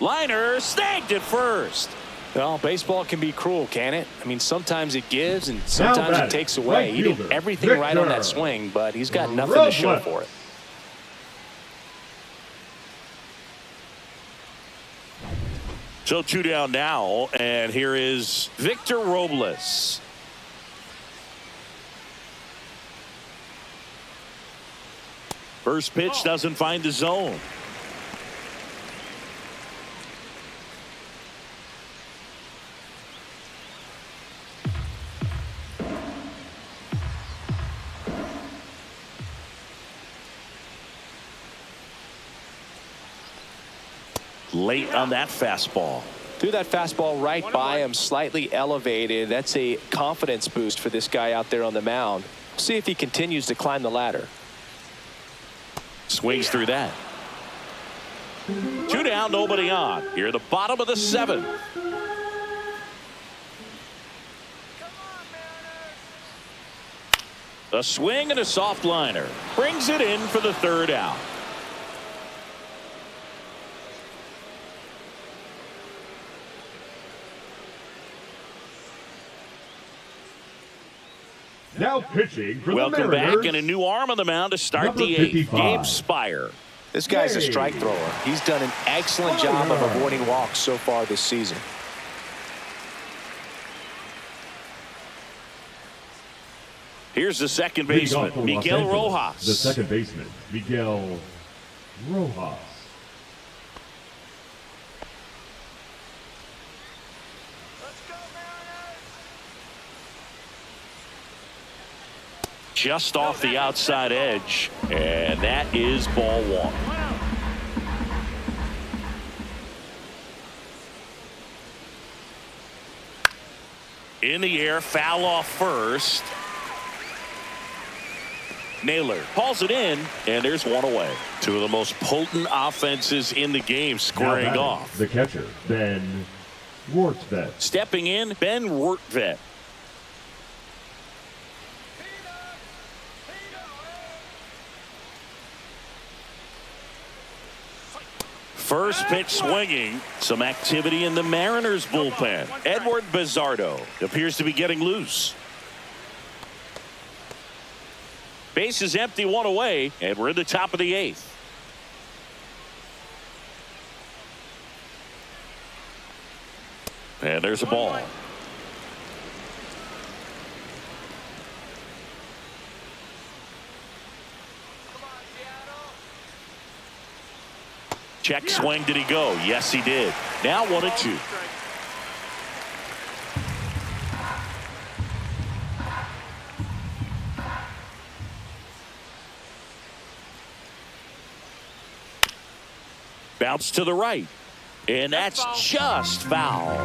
Liner snagged at first. Well, baseball can be cruel, can it? I mean, sometimes it gives and sometimes batting, it takes away. right He did fielder, everything right on that Victor swing, but he's got nothing to show Robles. for it. So 2 down now, and here is Victor Robles. First pitch doesn't find the zone. Late on that fastball. Threw that fastball right by him, slightly elevated. That's a confidence boost for this guy out there on the mound. See if he continues to climb the ladder. Swings through that. 2 down, nobody on. Here at the bottom of the 7th. A swing and a soft liner. Brings it in for the third out. Now pitching for Welcome the Mariners. back, and a new arm on the mound to start Number the eighth. 55. Gabe Spire. This guy's a strike thrower. He's done an excellent job of avoiding walks so far this season. Here's the second Leading off baseman, for Los Miguel Angeles, Rojas. The second baseman, Miguel Rojas. Let's go, Mariners! Just off the outside edge, and that is ball one. In the air, foul off first. Naylor hauls it in, and there's one away. Two of the most potent offenses in the game squaring Now off. the catcher, Ben Rortvedt. Stepping in, Ben Rortvedt. First pitch swinging. Some activity in the Mariners bullpen. Edward Bizardo appears to be getting loose. Base is empty, one away, and we're in the top of the eighth. And there's a ball. Check swing. Did he go? Yes, he did. Now 1-2. Bounce to the right. And that's just foul.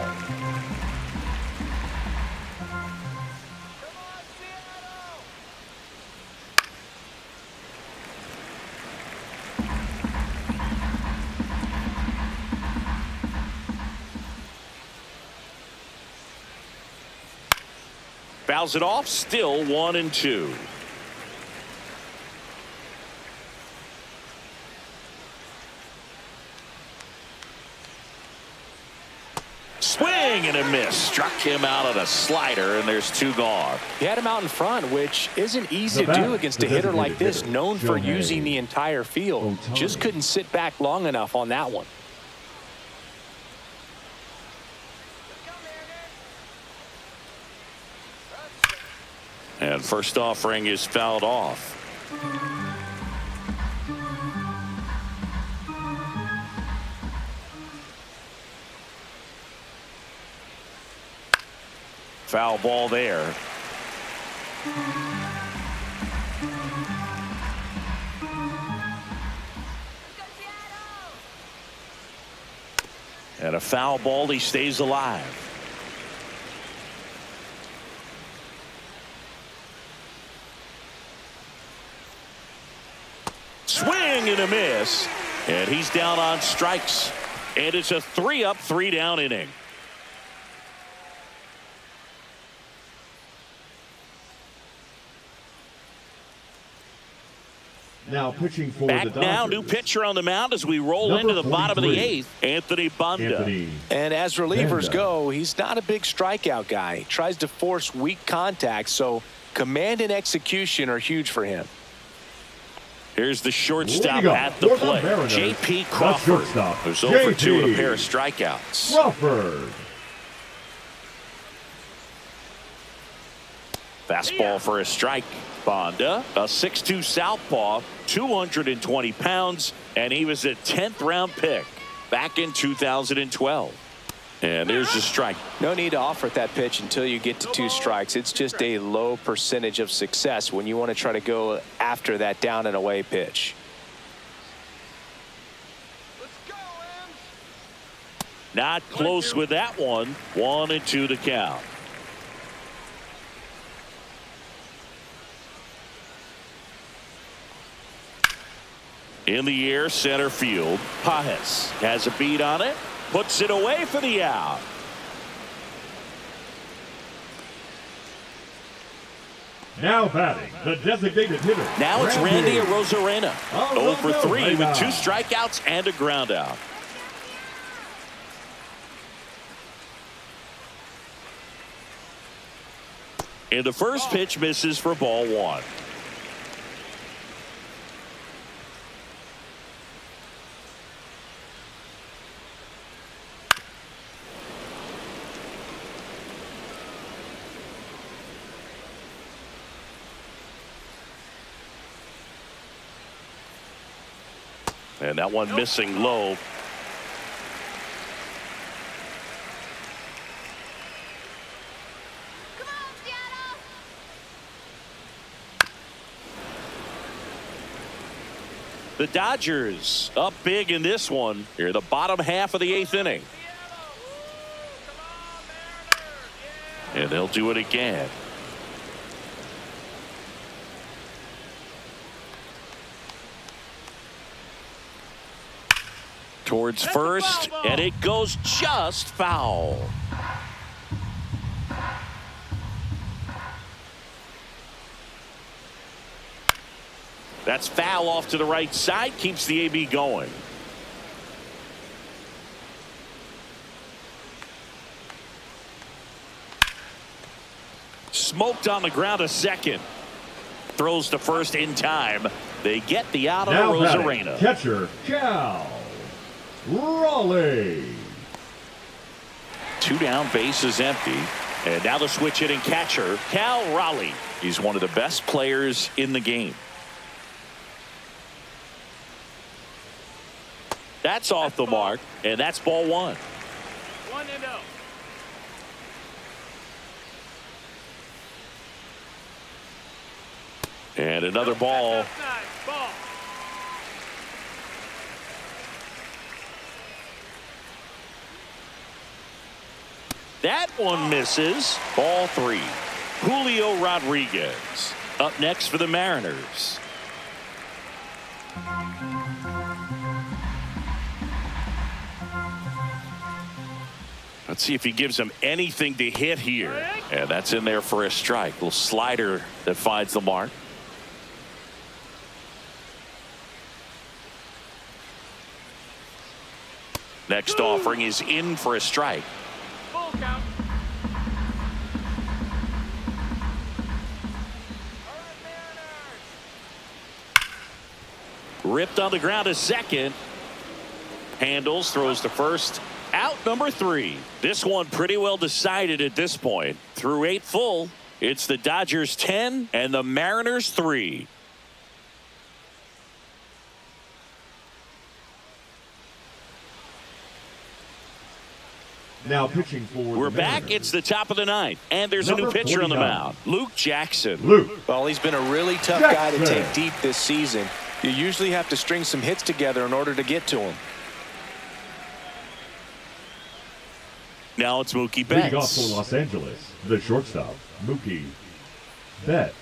Fouls it off. Still 1-2. Swing and a miss. Struck him out on a slider, and there's two gone. He had him out in front, which isn't easy to do against a hitter like this, known for using the entire field. Just couldn't sit back long enough on that one. And first offering is fouled off. Foul ball there. And a foul ball, he stays alive. Swing and a miss. And he's down on strikes. And it's a 3-up, 3-down inning. Now pitching for Back the Dodgers. now, new pitcher on the mound as we roll into the bottom of the eighth. Anthony Banda. And as relievers go, he's not a big strikeout guy. He tries to force weak contact, so command and execution are huge for him. Here's the shortstop at the plate. J.P. Crawford, who's over 2 with a pair of strikeouts. Crawford. Fastball for a strike. Banda, a 6'2 southpaw, 220 pounds, and he was a 10th round pick back in 2012. And there's the strike. No need to offer at that pitch until you get to 2 strikes. It's just a low percentage of success when you want to try to go after that down and away pitch. Not close with that one. 1-2 to count. In the air, center field. Pajes has a beat on it. Puts it away for the out. Now batting, the designated hitter. Now it's Randy Arozarena. Oh, 0 for 3 with 2 Arozarena. strikeouts and a ground out. And the first pitch misses for ball 1. And that one missing low. Come on, Seattle! The Dodgers up big in this one. Here in the bottom half of the 8th inning. Seattle! Woo! Come on, Mariners! Yeah! And they'll do it again. Towards first, and it goes just foul. That's foul off to the right side, keeps the AB going. Smoked on the ground a second. Throws to first in time. They get the out of Now batting, Arozarena. catcher Cal Raleigh. 2 down, bases empty. And now the switch hitting catcher, Cal Raleigh. He's one of the best players in the game. That's off the mark, and that's ball 1. 1-0. And another ball. That's nice. Ball. That one misses. Ball 3. Julio Rodriguez up next for the Mariners. Let's see if he gives them anything to hit here. And that's in there for a strike. Little slider that finds the mark. Next offering is in for a strike. Full count. All right, Mariners. Ripped on the ground a second. Handles, throws to first. Out number 3. This one pretty well decided at this point. Through 8 full, it's the Dodgers 10 and the Mariners 3. Now pitching for We're the back. Mariners. It's the top of the 9th. And there's a new Number pitcher on the 49. mound. Luke Jackson. Luke. Well, he's been a really tough guy to Jackson. take deep this season. You usually have to string some hits together in order to get to him. Now it's Mookie Leading off for Betts. Los Angeles, the shortstop, Mookie Betts.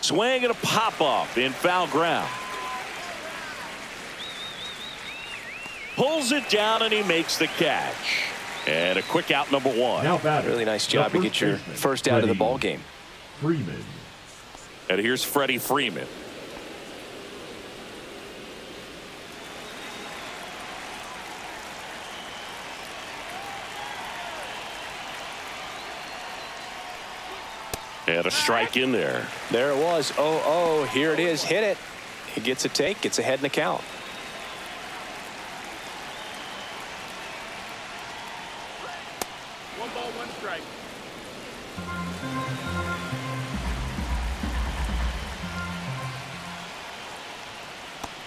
Swing and a pop-up in foul ground. Pulls it down and he makes the catch. And a quick out number 1. Now batting. Really nice the job to first get your baseman, first out of the Freddie ball game. Freeman. And here's Freddie Freeman. And a strike in there. There it was. Oh, here it is. Hit it. He gets a take, gets ahead in the count. One ball, one strike.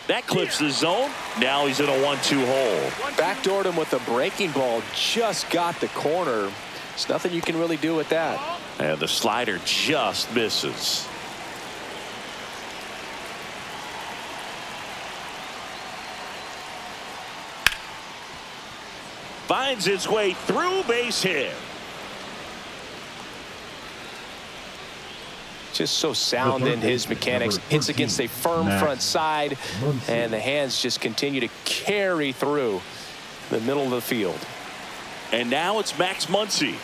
That clips the zone. Now he's in a 1-2 hole. Backdoored him with a breaking ball. Just got the corner. There's nothing you can really do with that. And the slider just misses. Finds its way through, base hit. Just so sound in his mechanics. Hits against a firm front side, and the hands just continue to carry through. the middle of the field. And now it's Max Muncy.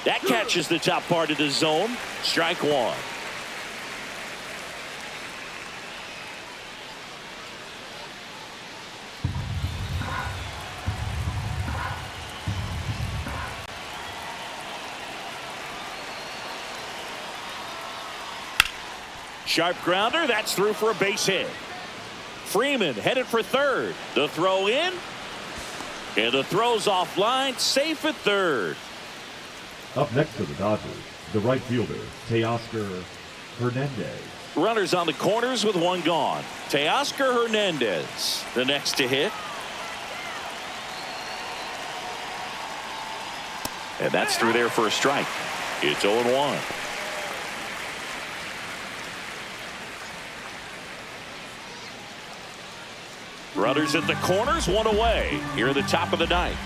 That catches the top part of the zone. Strike one. Sharp grounder. That's through for a base hit. Freeman headed for third. The throw in. And the throw's offline. Safe at third. Up next for the Dodgers, the right fielder, Teoscar Hernandez. Runners on the corners with one gone. Teoscar Hernandez, the next to hit. And that's through there for a strike. It's 0-1. Runners at the corners, one away. Here at the top of the ninth.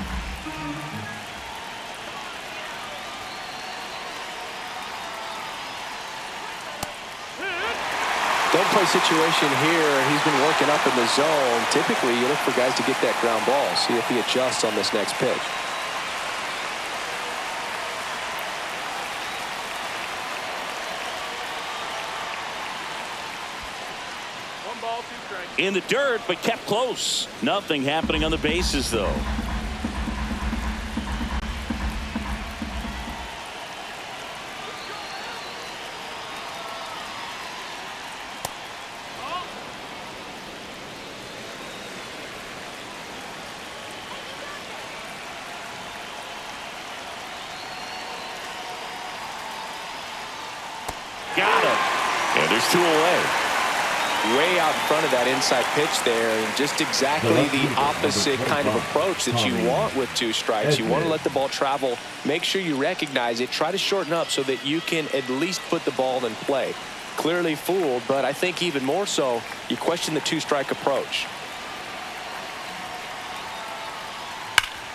Double play situation here. He's been working up in the zone. Typically, you look for guys to get that ground ball. See if he adjusts on this next pitch. One ball, two strikes. In the dirt, but kept close. Nothing happening on the bases, though. Got him. And there's two away. Way out in front of that inside pitch there, and just exactly the opposite kind of approach that you want with two strikes. You want to let the ball travel, make sure you recognize it, try to shorten up so that you can at least put the ball in play. Clearly fooled, but I think even more so, you question the two-strike approach.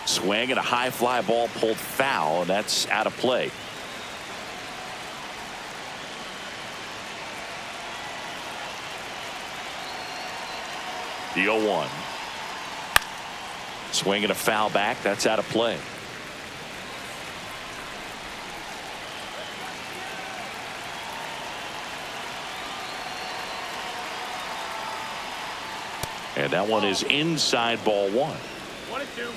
Swing and a high fly ball pulled foul, and that's out of play. The 0-1. Swing and a foul back. That's out of play. And that one is inside ball one. 1-2.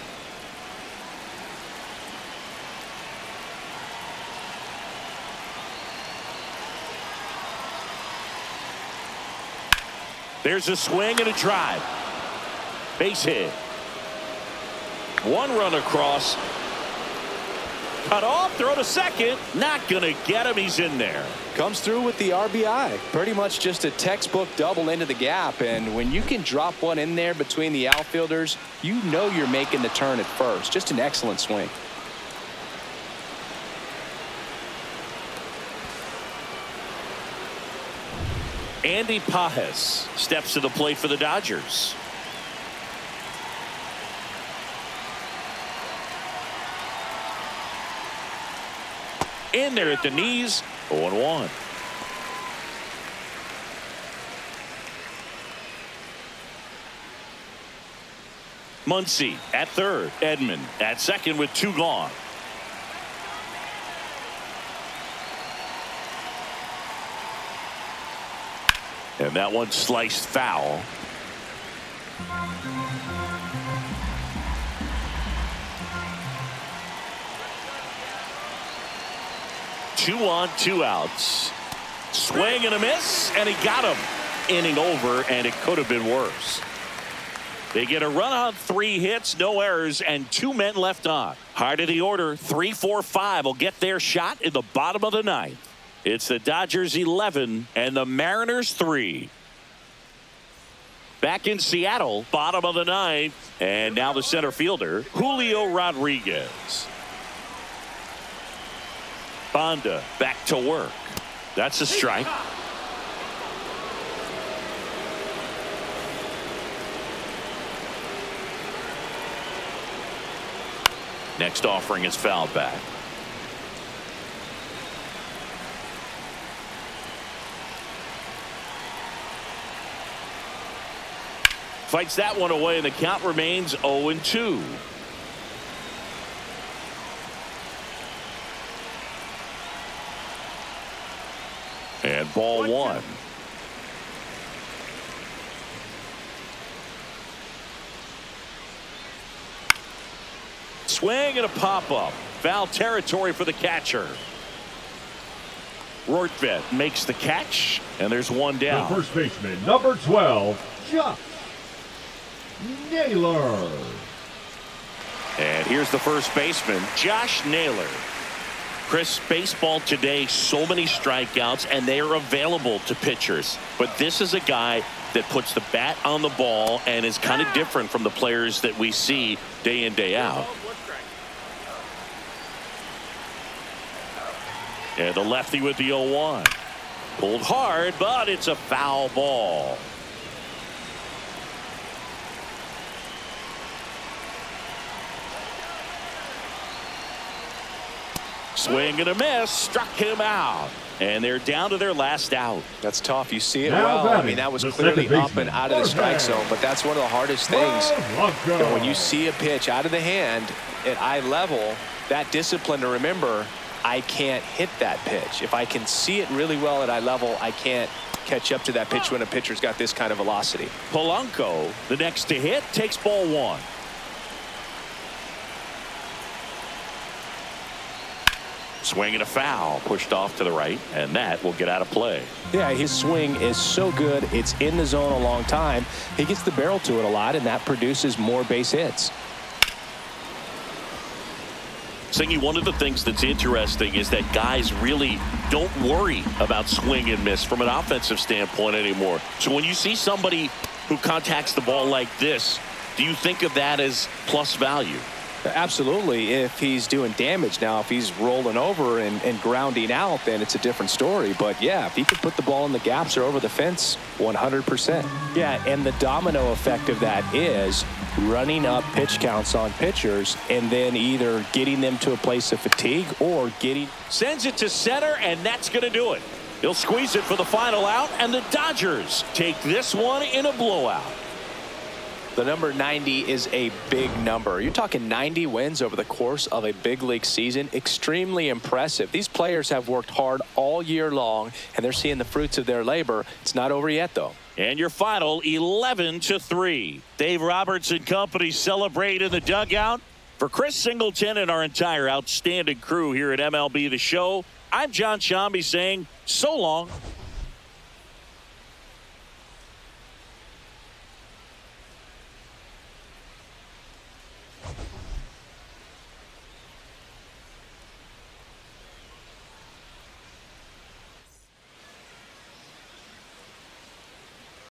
There's a swing and a drive. Base hit. One run across. Cut off, throw to second. Not going to get him. He's in there. Comes through with the RBI. Pretty much just a textbook double into the gap. And when you can drop one in there between the outfielders, you know you're making the turn at first. Just an excellent swing. Andy Pajes steps to the plate for the Dodgers. In there at the knees. 0-1. Muncy at third. Edman at second with two gone. And that one sliced foul. Two on, two outs. Swing and a miss, and he got him. Inning over, and it could have been worse. They get a run on 3 hits, no errors, and 2 men left on. Heart of the order, 3, 4, 5 will get their shot in the bottom of the ninth. It's the Dodgers 11 and the Mariners 3. Back in Seattle, bottom of the ninth, and now the center fielder, Julio Rodriguez. Banda back to work. That's a strike. Next offering is fouled back. Fights that one away, and the count remains 0-2. And ball one. Swing and a pop-up. Foul territory for the catcher. Rortvedt makes the catch, and there's one down. The first baseman, number 12, Josh Naylor. And here's the first baseman, Josh Naylor. Chris, baseball today, so many strikeouts, and they are available to pitchers. But this is a guy that puts the bat on the ball and is kind of different from the players that we see day in, day out. And the lefty with the 0-1. Pulled hard, but it's a foul ball. Swing and a miss, struck him out. And they're down to their last out. That's tough. You see it Now well. I mean, that was clearly up and out of the strike zone, but that's one of the hardest things. When you see a pitch out of the hand at eye level, that discipline to remember, I can't hit that pitch. If I can see it really well at eye level, I can't catch up to that pitch when a pitcher's got this kind of velocity. Polanco, the next to hit, takes ball one. Swing and a foul, pushed off to the right, and that will get out of play. Yeah, his swing is so good. It's in the zone a long time. He gets the barrel to it a lot, and that produces more base hits. Singy, one of the things that's interesting is that guys really don't worry about swing and miss from an offensive standpoint anymore. So when you see somebody who contacts the ball like this, do you think of that as plus value? Absolutely, if he's doing damage. Now, if he's rolling over and grounding out, then it's a different story. But yeah, if he could put the ball in the gaps or over the fence, 100%. Yeah, and the domino effect of that is running up pitch counts on pitchers and then either getting them to a place of fatigue or getting... Sends it to center, and that's going to do it. He'll squeeze it for the final out, and the Dodgers take this one in a blowout. The number 90 is a big number. You're talking 90 wins over the course of a big league season. Extremely impressive. These players have worked hard all year long, and they're seeing the fruits of their labor. It's not over yet, though. And your final, 11-3. Dave Roberts and company celebrate in the dugout. For Chris Singleton and our entire outstanding crew here at MLB The Show, I'm John Shambi saying so long.